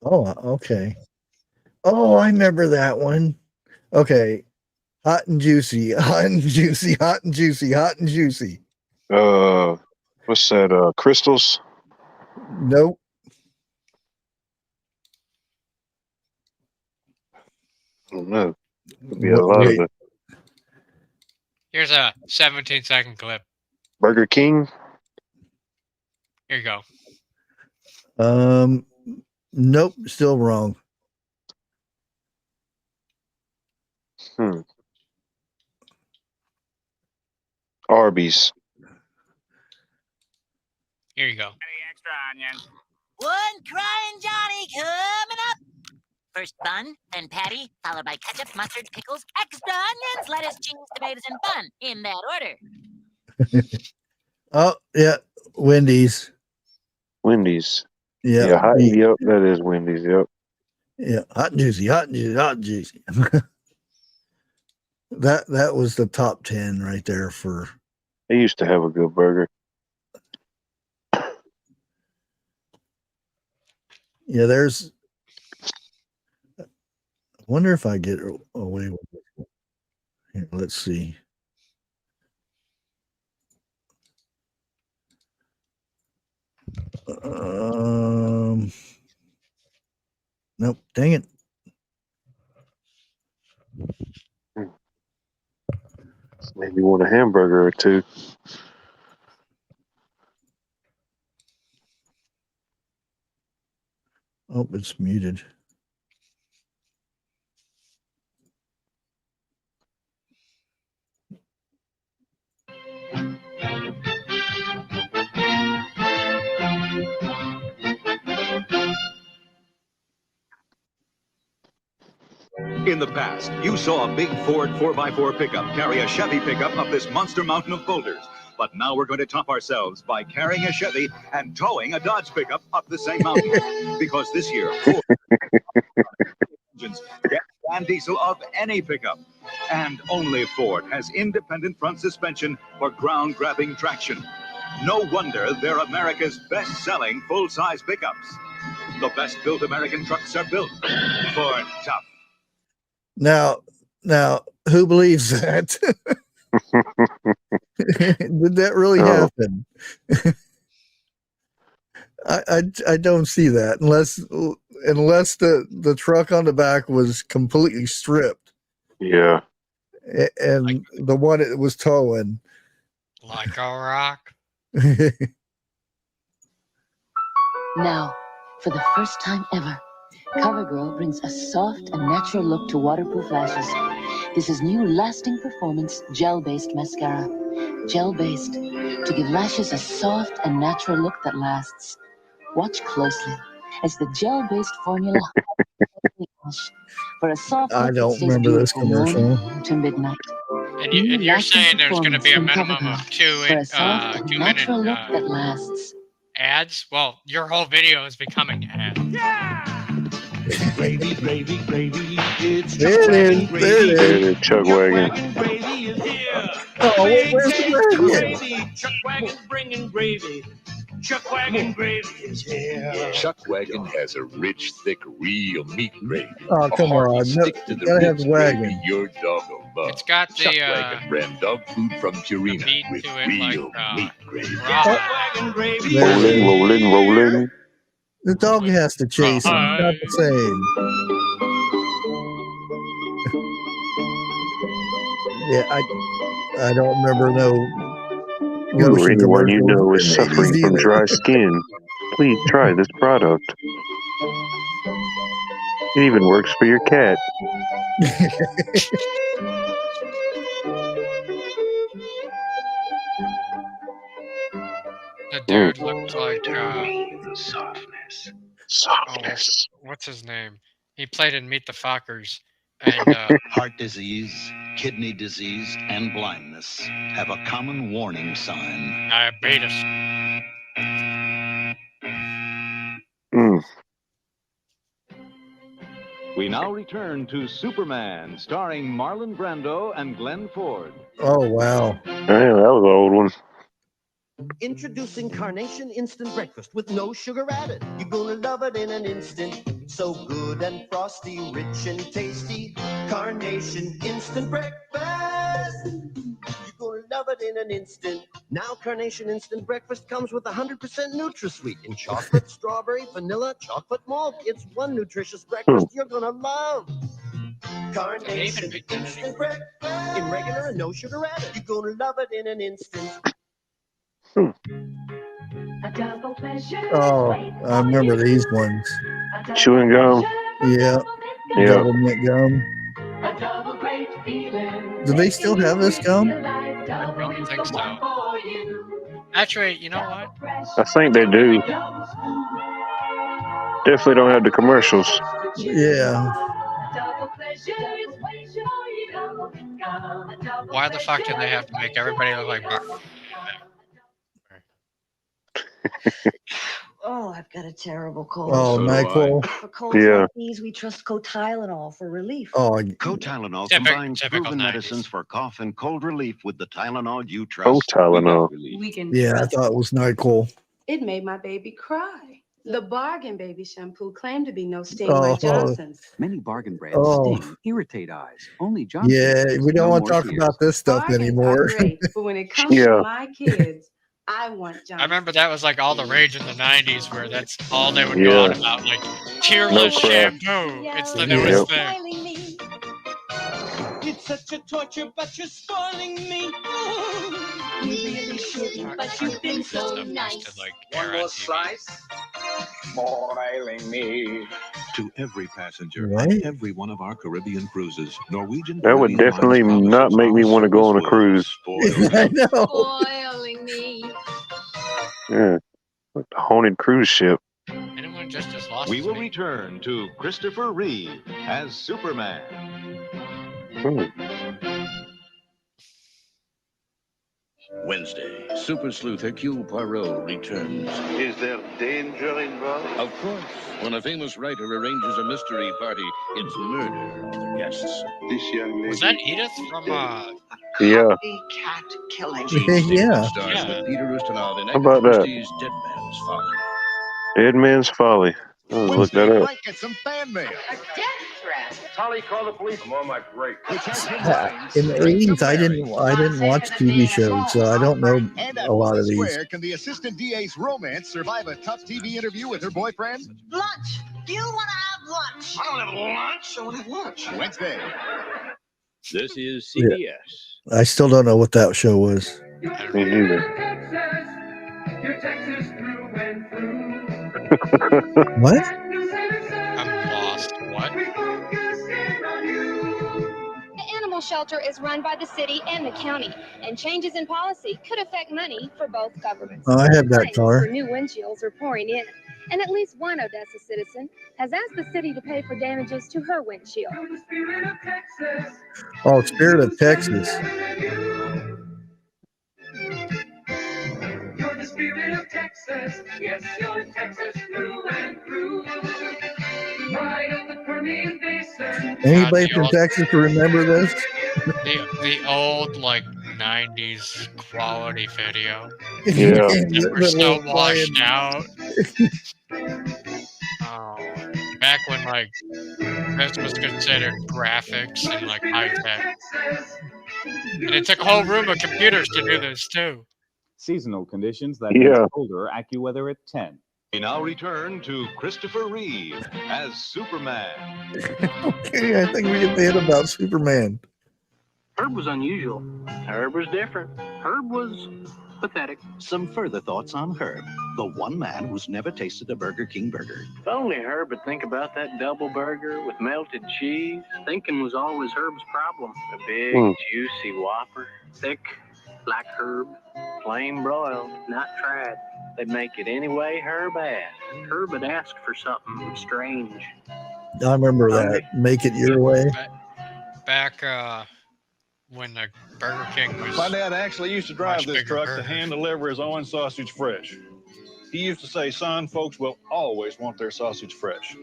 Oh, okay. Oh, I remember that one. Okay. Hot and juicy, hot and juicy, hot and juicy, hot and juicy.
What's that? Crystals?
Nope.
I don't know. Could be a lot of it.
Here's a 17-second clip.
Burger King?
Here you go.
Nope, still wrong.
Arby's.
Here you go.
Extra onions.
One crying Johnny coming up. First bun, then patty, followed by ketchup, mustard, pickles, extra onions, lettuce, cheese, tomatoes, and bun, in that order.
Oh, yeah. Wendy's.
Wendy's.
Yeah.
Yep, that is Wendy's. Yep.
Yeah. Hot and juicy, hot and juicy, hot and juicy. That was the top 10 right there for.
They used to have a good burger.
Yeah, there's. I wonder if I get away with it. Here, let's see. Nope. Dang it.
Maybe want a hamburger or two.
Oh, it's muted.
In the past, you saw a big Ford 4x4 pickup carry a Chevy pickup up this monster mountain of boulders. But now we're going to top ourselves by carrying a Chevy and towing a Dodge pickup up the same mountain. Because this year, Ford engines gas and diesel of any pickup. And only Ford has independent front suspension for ground-grabbing traction. No wonder they're America's best-selling full-size pickups. The best-built American trucks are built for tough.
Now, who believes that? Did that really happen? I don't see that unless the truck on the back was completely stripped.
Yeah.
And the one it was towing.
Like a rock.
Now, for the first time ever, CoverGirl brings a soft and natural look to waterproof lashes. This is new lasting performance gel-based mascara. Gel-based to give lashes a soft and natural look that lasts. Watch closely as the gel-based formula for a soft
I
look
don't
that stays
remember this
beautiful morning
commercial.
to midnight.
And you're saying there's going to be a
Performance
minimum
from
of 2
for a soft and
2
natural
minute
look that lasts.
ads? Well, your whole video is becoming ads.
Gravy, gravy, gravy. It's
There it is. There it
There
is.
it is, Chuck Wagon.
Gravy is here.
Oh, where's the
Gravy. Chuck Wagon bringing gravy. Chuck Wagon gravy is here.
Chuck Wagon has a rich, thick, real meat gravy.
Oh,
A
come
hearty
on. No,
stick to the
gotta have
rich
wagon.
gravy your dog will love.
It's got the
Chuck Wagon brand dog food from Purina
meat
with
to it,
real
like,
meat gravy.
raw.
Chuck Wagon gravy
There it
is
is.
Rolling.
The dog has to chase him. It's not the same. Yeah, I don't remember no
Or
Goshen
anyone you
commercials
know is
in the
suffering
80s
from
either.
dry skin, please try this product. It even works for your cat.
The dude looks like
Softness.
what's his name? He played in Meet the Fockers, and
Heart disease, kidney disease, and blindness have a common warning sign.
diabetes.
We now return to Superman, starring Marlon Brando and Glenn Ford.
Oh, wow.
Yeah, that was an old one.
Introducing Carnation Instant Breakfast with no sugar added. You're gonna love it in an instant. So good and frosty, rich and tasty. Carnation Instant Breakfast. You're gonna love it in an instant. Now Carnation Instant Breakfast comes with 100% NutraSweet in chocolate, strawberry, vanilla, chocolate malt. It's one nutritious breakfast you're gonna love. Carnation Instant Breakfast. In regular and no sugar added. You're gonna love it in an instant.
Oh, I remember these ones.
Chewing gum.
Yeah.
Yeah.
Double mint gum.
a double great
Do they still have this gum?
I don't think so. Actually, you know what?
I think they do. Definitely don't have the commercials.
Yeah.
Why the fuck do they have to make everybody look like?
Oh, I've got a terrible cold.
Oh, NyQuil.
For colds like these, we trust Tylenol for relief.
Oh,
Tylenol combines proven medicines for cough and cold relief with the Tylenol you trust.
Tylenol.
We can
yeah, I
trust
thought it was NyQuil.
It made my baby cry. The Bargain Baby shampoo claimed to be no sting
Oh.
like Johnson's.
Many bargain brands
Oh.
sting, irritate eyes. Only Johnson.
Yeah,
says
we don't
no
want to
more
talk
tears.
about this stuff
Bargains
anymore.
are great, but when it comes
Yeah.
to my kids, I want Johnson.
I remember that was like all the rage in the '90s, where that's all they would go on about, like tearless
crap.
shampoo. It's the
Yeah.
newest thing.
It's such a torture, but you're spoiling me. You really shouldn't, but you've been so nice.
To, like, air on TV.
Spoiling me.
To every passenger
Right?
on every one of our Caribbean cruises, Norwegian
That would
Caribbean
definitely
Lines
not
promises
make me
our
want to go on a
service
cruise.
will spoil
I
you.
know.
Spoiling me.
Yeah. Like the haunted cruise ship.
Anyone just as lost
We
as
will
me?
return to Christopher Reeve as Superman.
Hmm.
Wednesday, Super Sleuth Hercule Poirot returns.
Is there danger involved?
Of course, when a famous writer arranges a mystery party, it's murder of the guests.
This young lady.
Was that Edith from
Yeah.
Cat killing.
Yeah.
Stars
Yeah.
with Peter Ustinov in
How about
Agatha
that?
Christie's Dead Man's Folly.
Dead Man's Folly. I'll look that up.
Might get some fan mail.
A death threat.
Tolly, call the police. I'm on my break.
In the 80s, I didn't watch TV shows, so I don't know
And at
a lot of
Willis
these.
Square, can the assistant DA's romance survive a tough TV interview with her boyfriend?
Lunch. Do you want to have lunch?
I don't have lunch. I want to have lunch. Wednesday.
This is
Yeah.
CBS.
I still don't know what that show was.
Me neither.
What?
I'm lost. What?
The animal shelter is run by the city and the county, and changes in policy could affect money for both governments.
Oh, I had that
Claims
car.
for new windshields are pouring in, and at least one Odessa citizen has asked the city to pay for damages to her windshield.
Oh, Spirit of Texas.
You're the spirit of Texas. Yes, you're Texas through and through. Right on the Permian Basin.
Anybody
the
from
old-
Texas remember this?
The old like '90s quality video.
Yeah.
That were so
Little
washed
flying-
out. Oh, back when like this was considered graphics and like high tech, and it took a whole room of computers to do this too.
Seasonal conditions that
Yeah.
means colder AccuWeather at 10.
We now return to Christopher Reeve as Superman.
Okay, I think we get the hit about Superman.
Herb was unusual. Herb was different. Herb was pathetic.
Some further thoughts on Herb, the one man who's never tasted a Burger King burger.
If only Herb would think about that double burger with melted cheese. Thinking was always Herb's problem. A big, juicy Whopper. Thick, black Herb. Plain broiled, not tried. They'd make it any way Herb asked. Herb would ask for something strange.
I remember that. Make it your way.
Back when the Burger King was.
My dad actually used to drive
much
this
bigger
truck to
burger.
hand deliver his own sausage fresh. He used to say, son, folks will always want their sausage fresh.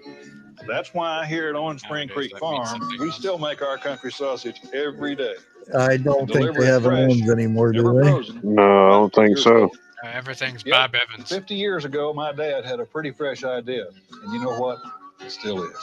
That's why here at Orange Spring
Nowadays,
Creek
that means
Farm,
something
we
else.
still make our country sausage every day.
I don't think
Deliver
they
it
have
fresh,
Owens anymore, do
never
they?
frozen.
No, I don't think so.
Everything's
Yep.
Bob Evans.
50 years ago, my dad had a pretty fresh idea. And you know what? It still is.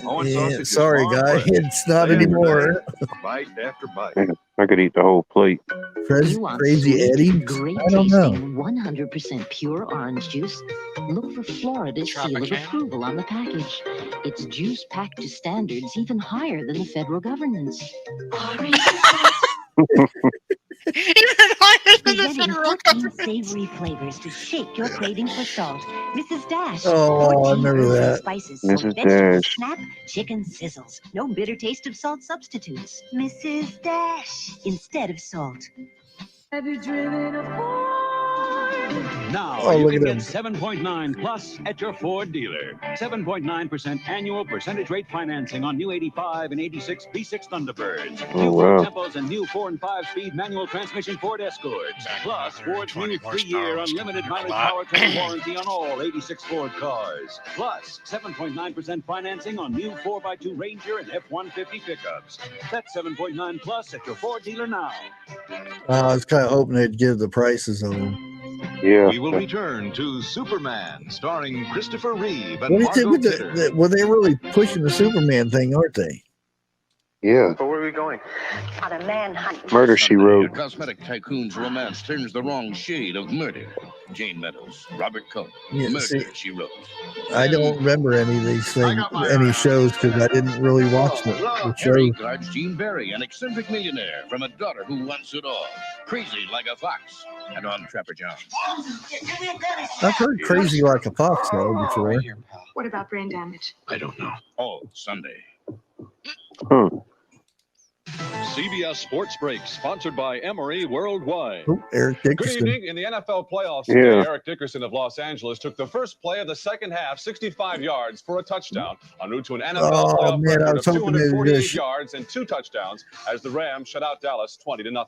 Owen
Yeah,
sausage is
sorry,
farm
guy.
fresh.
It's not
Day after
anymore.
day, bite after bite.
I could eat the whole plate.
You want
Crazy
sweet,
Eddie?
great
I don't know.
tasting, 100% pure orange juice? Look for Florida's seal of
Tropicana?
approval on the package. It's juice packed to standards even higher than the federal government's. Orange.
Even higher
Presenting 14 savory flavors to shake your craving for salt. Mrs. Dash.
Oh, I
14
remember
herbs and
that.
spices so
Mrs.
vegetables
Dash.
snap, chicken sizzles. No bitter taste of salt substitutes. Mrs. Dash instead of salt.
Have you driven a Ford?
Now
Oh,
you
look
can
at
get 7.9 plus at your Ford dealer. 7.9% annual percentage rate financing on new 85 and 86 B6 Thunderbirds.
Oh,
New
wow.
Ford Tempos and new 4 and 5-speed manual transmission Ford Escorts. Plus Ford's new 3-year unlimited mileage powertrain warranty on all 86 Ford cars. Plus 7.9% financing on new 4x2 Ranger and F-150 pickups. That's 7.9 plus at your Ford dealer now.
I was kind of hoping they'd give the prices on them.
Yeah.
We will return to Superman, starring Christopher Reeve and
What do you think
Margot
with
Kidder.
well, they're really pushing the Superman thing, aren't they?
Yeah.
But where are we going?
On a manhunt.
Murder, She
Sunday,
Wrote.
A cosmetic tycoon's romance turns the wrong shade of murder. Jane Meadows, Robert Cohen,
Yeah,
Murder,
see,
She Wrote.
I don't remember any of these things, any shows, because I didn't really watch the
Harry
shows.
guards Jean Barry, an eccentric millionaire from a daughter who wants it all. Crazy like a fox. And on Trapper John.
I've heard Crazy Like a Fox, though, before.
What about brain damage?
I don't know. Oh, Sunday.
Huh.
CBS Sports Break, sponsored by Emory Worldwide.
Oh, Eric
Good
Dickerson.
evening. In the NFL playoffs
Yeah.
today, Eric Dickerson of Los Angeles took the first play of the second half, 65 yards for a touchdown, en route to an NFL
Oh,
playoff
man, I
record
was
of
hoping they'd
248
just-
yards and 2 touchdowns as the Rams shut out Dallas 20-0.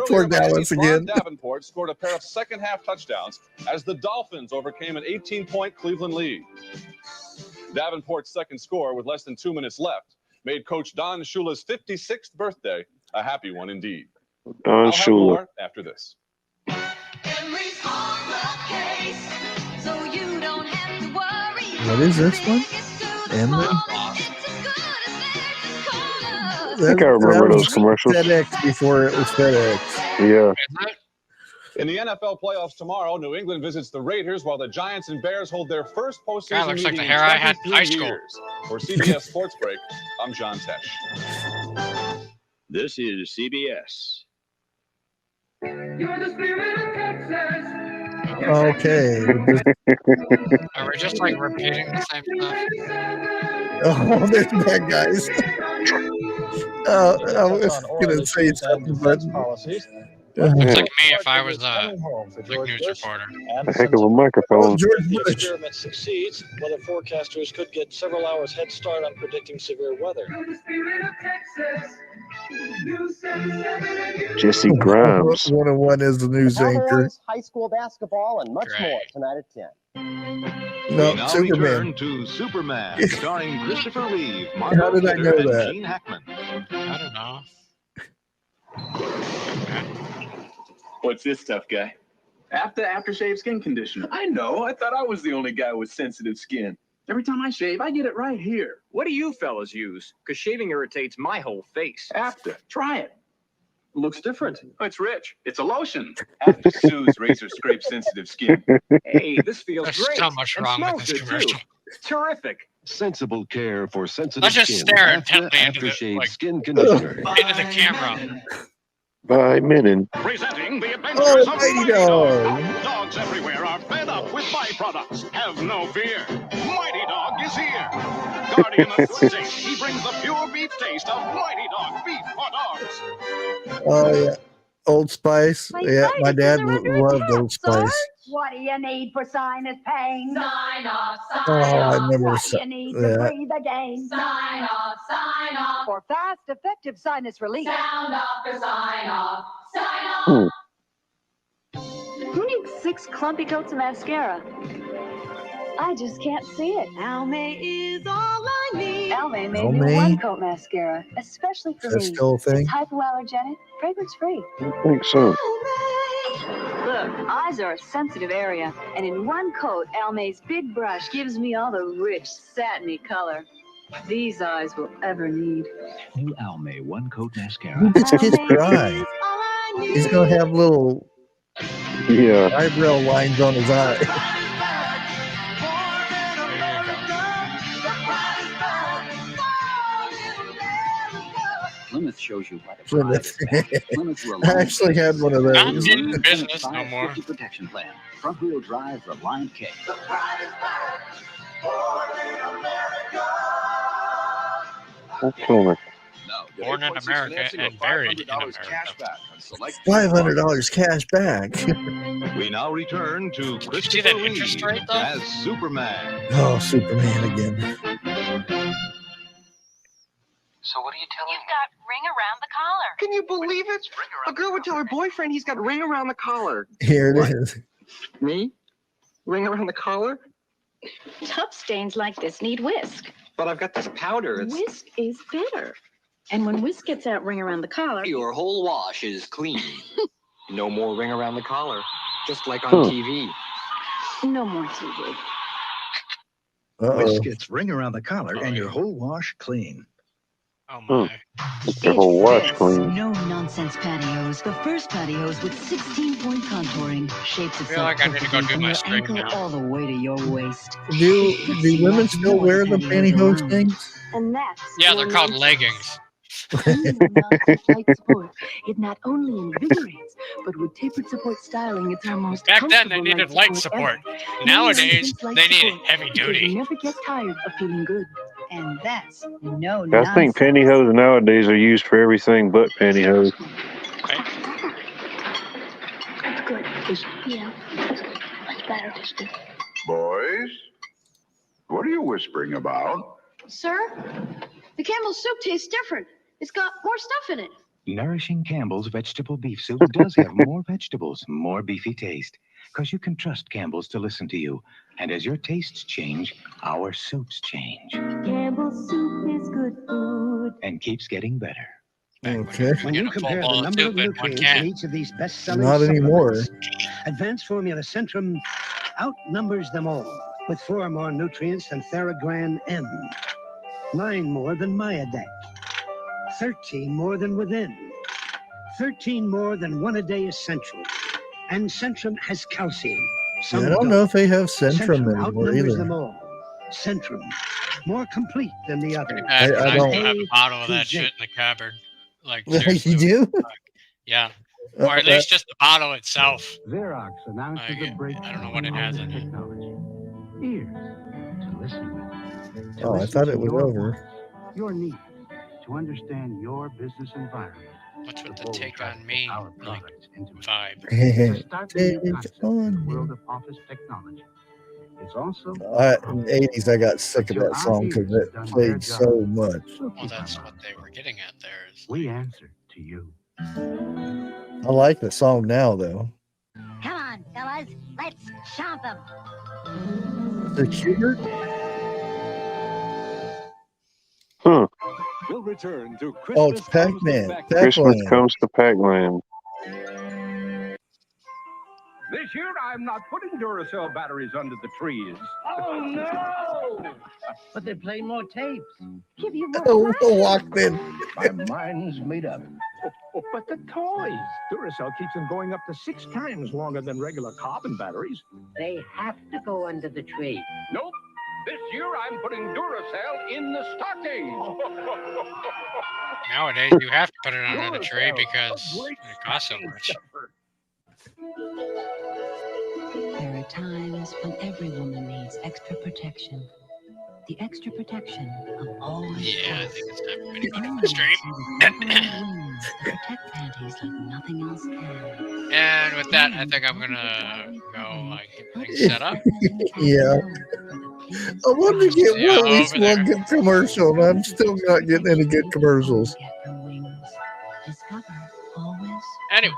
Poor
Earlier,
Dallas
Miami's Ron
again.
Davenport scored a pair of second-half touchdowns as the Dolphins overcame an 18-point Cleveland lead. Davenport's second score, with less than 2 minutes left, made Coach Don Shula's 56th birthday a happy one indeed.
Don
I'll have
Shula.
more after this.
What is this one? Emory?
I think I remember those commercials.
FedEx before it was FedEx.
Yeah.
In the NFL playoffs tomorrow, New England visits the Raiders while the Giants and Bears hold their first postseason
God, looks like
meeting
the
in
hair I had in
23
high school.
years. For CBS Sports Break, I'm John Tesh.
This is CBS.
You're the spirit of Texas.
Okay.
Are we just like repeating the same stuff?
Oh, there's bad guys. I was going to say something, but.
Looks like me if I was a news reporter.
A heck of a microphone.
George
If the
Bush.
experiment succeeds, weather forecasters could get several hours head start on predicting severe weather.
Jesse Grimes.
101 is the news anchor.
Cowboys, high school basketball, and much more tonight at 10.
No,
We now
Superman.
return to Superman, starring Christopher Reeve,
How
Margot
did I
Kidder,
know
and
that?
Gene Hackman.
I don't know.
What's this stuff, guy? Aftershave skin conditioner. I know. I thought I was the only guy with sensitive skin. Every time I shave, I get it right here.
What do you fellas use? Because shaving irritates my whole face.
After. Try it. Looks different.
Oh, it's rich.
It's a lotion. After Sue's razor scrape sensitive skin.
Hey, this feels
There's
great.
so much
and
wrong with
smells
this
good,
commercial.
too. Terrific.
Sensible care for sensitive
Let's just
skin.
stare
After
intently into the,
aftershave
like,
skin conditioner.
into the camera.
By Menon.
Presenting the
Oh,
adventures of
Mighty
Mighty
Dog.
Dog. Dogs everywhere are fed up with byproducts. Have no fear. Mighty Dog is here. Guardian of good taste, he brings the pure beef taste of Mighty Dog beef for dogs.
Oh, yeah. Old Spice. Yeah, my dad loved Old Spice.
What do you need for sinus pain? Sign off,
Oh, I remember.
What do you need to
Yeah.
breathe again? Sign off, sign off. For fast, effective sinus relief. Sound off for sign off, sign off. Who needs 6 clumpy coats of mascara? I just can't see it. Almay is all I need. Almay made
Almay?
new one-coat mascara, especially for
That's
me.
still a thing?
It's hypoallergenic, fragrance-free.
I think so.
Look, eyes are a sensitive area, and in one coat, Almay's big brush gives me all the rich, satiny color these eyes will ever need.
New Almay one coat mascara.
Who gets kissed dry? He's going to have little eyebrow lines on his eye.
Plymouth shows you why the
Plymouth.
pride is back. Plymouth
I actually had one of
Not
those.
in business no more.
Safety protection plan. Front wheel drive Reliant K.
Plymouth.
Now, get
Born in
8.6
America
financing or
and buried in
$500
America.
cash back on select
$500 cash back.
We now return to
see that
Christopher
interest
Reeve
rate, though?
as Superman.
Oh, Superman again.
So what are you telling me? You've got ring around the collar.
Can you believe it? A girl would tell her boyfriend he's got ring around the collar.
Here it
What?
is.
Me? Ring around the collar?
Top stains like this need whisk.
But I've got this powder. It's...
Whisk is better. And when whisk gets that ring around the collar,
Your whole wash is clean. No more ring around the collar.
just like on TV.
no more TV.
Uh-oh.
Gets ring around the collar and your whole wash clean.
Oh my.
Your whole wash clean.
No nonsense patios. The first patios with 16-point contouring. Shapes
I feel like I need to go do
from
my
your
string
ankle
now.
all the way to your waist.
Do women still wear the pantyhose things?
And that's
Yeah, they're called leggings.
Light support. It not only invigorates, but with tapered support styling, it's our most
Back then, they
comfortable
needed light support.
ever.
Nowadays,
Light
they need
support,
heavy
because
duty.
You never get tired of feeling good. And that's no
I
nonsense.
think pantyhose nowadays are used for everything but pantyhose.
That's good. Yeah. Much better.
Boys, what are you whispering about?
Sir, the Campbell's soup tastes different. It's got more stuff in it.
Nourishing Campbell's vegetable beef soup does have more vegetables, more beefy taste. Because you can trust Campbell's to listen to you. And as your tastes change, our soups change.
Campbell's soup is good food.
And keeps getting better.
Okay.
When you compare the number of nutrients in each of these best-selling
Not anymore.
supplements, Advanced Formula Centrum outnumbers them all with 4 more nutrients than Theragran M, 9 more than Myadeck, 13 more than Within, 13 more than One-A-Day Essential, and Centrum has calcium.
I don't know if they have Centrum anymore
outnumbers them
either.
all. Centrum, more complete than the others.
I don't-
have a bottle of that shit in the cupboard. Like,
You
seriously.
do?
Yeah. Or at least just the bottle itself.
Xerox announces
Like,
a breakthrough.
I don't know what it has in it.
Ears to listen with. To
Oh, I
listen
thought
to
it was
your
over.
wants, your needs, to understand your business environment.
What's with the take on me like vibe?
Take on
The world of office technology. It's also
in the 80s, I got sick of that song because it played so much.
Well, that's what they were getting at there. Is
we answer to you.
I like the song now, though.
Come on, fellas, let's chomp them.
The Schubert?
Huh.
We'll return to
Oh, it's Pac-Man.
Christmas
Pac-Man.
comes to Pac-Man.
This year, I'm not putting Duracell batteries under the trees. Oh, no!
But they play more tapes.
Give you
Oh, Walkman.
My mind's made up. But the toys. Duracell keeps them going up to 6 times longer than regular carbon batteries.
They have to go under the tree.
Nope. This year, I'm putting Duracell in the stocking.
nowadays you have to put it under the tree because it costs so much.
There are times when every woman needs extra protection. The extra protection of always.
Yeah, I think it's time for me to go to the
Wings
stream.
that protect panties like nothing else can.
And with that, I think I'm gonna go get things set up.
Yeah. I wanted to get at least one good commercial, and I'm still not getting any good commercials.
Anyway.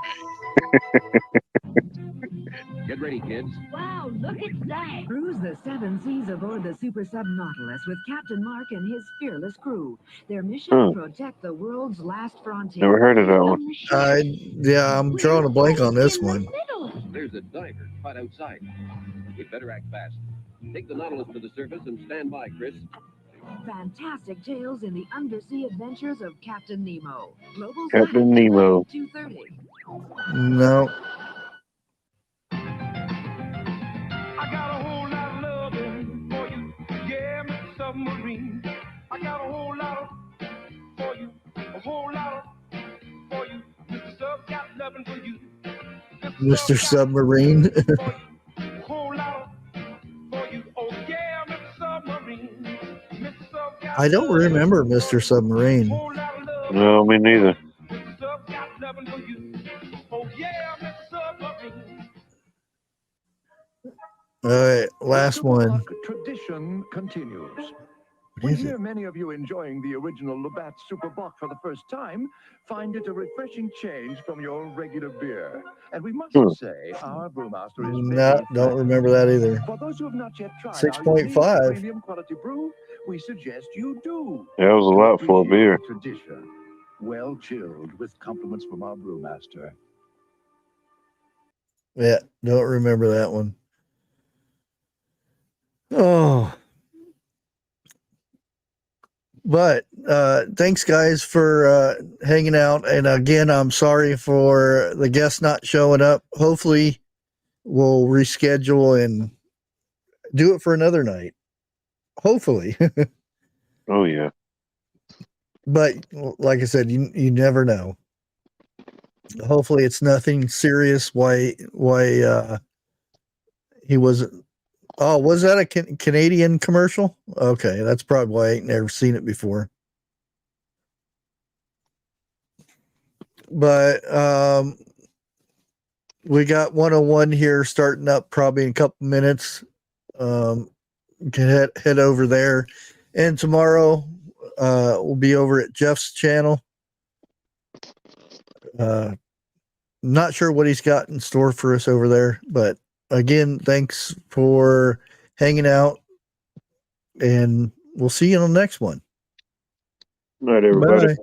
Get ready, kids.
Wow, look at that! Cruise the 7 seas aboard the Super Sub Nautilus with Captain Mark and his fearless crew. Their mission: protect the world's last frontier.
Never heard of that one.
Yeah, I'm drawing a blank on this one.
There's a diver caught outside. We'd better act fast. Take the Nautilus to the surface and stand by, Chris.
Fantastic tales in the undersea adventures of Captain Nemo. Global
Captain Nemo.
2:30.
No.
I got a whole lot of loving for you. Yeah, Mr. Submarine. I got a whole lot for you. A whole lot for you. Mr. Sub got loving for you.
Mr. Submarine.
A whole lot for you. Oh yeah, Mr. Submarine. Mr. Sub got
I don't remember Mr. Submarine.
No, me neither.
Mr. Sub got loving for you. Oh yeah, Mr. Submarine.
All right, last one.
Tradition continues.
What
We
is
hear
it?
many of you enjoying the original Labatt Super Bock for the first time find it a refreshing change from your regular beer. And we must say our brewmaster is
No, don't remember that either.
For those who have not yet tried
6.5.
our unique premium quality brew, we suggest you do.
That was a lot for a beer.
Tradition, well chilled with compliments from our brewmaster.
Yeah, don't remember that one. Oh. But thanks guys for hanging out. And again, I'm sorry for the guests not showing up. Hopefully we'll reschedule and do it for another night. Hopefully.
Oh yeah.
But like I said, you never know. Hopefully it's nothing serious. Why he wasn't. Oh, was that a Canadian commercial? Okay, that's probably why I ain't never seen it before. But we got 101 here starting up probably in a couple minutes. Can head over there, and tomorrow we'll be over at Jeff's channel. Not sure what he's got in store for us over there, but again, thanks for hanging out, and we'll see you on the next one.
All right, everybody.
Bye.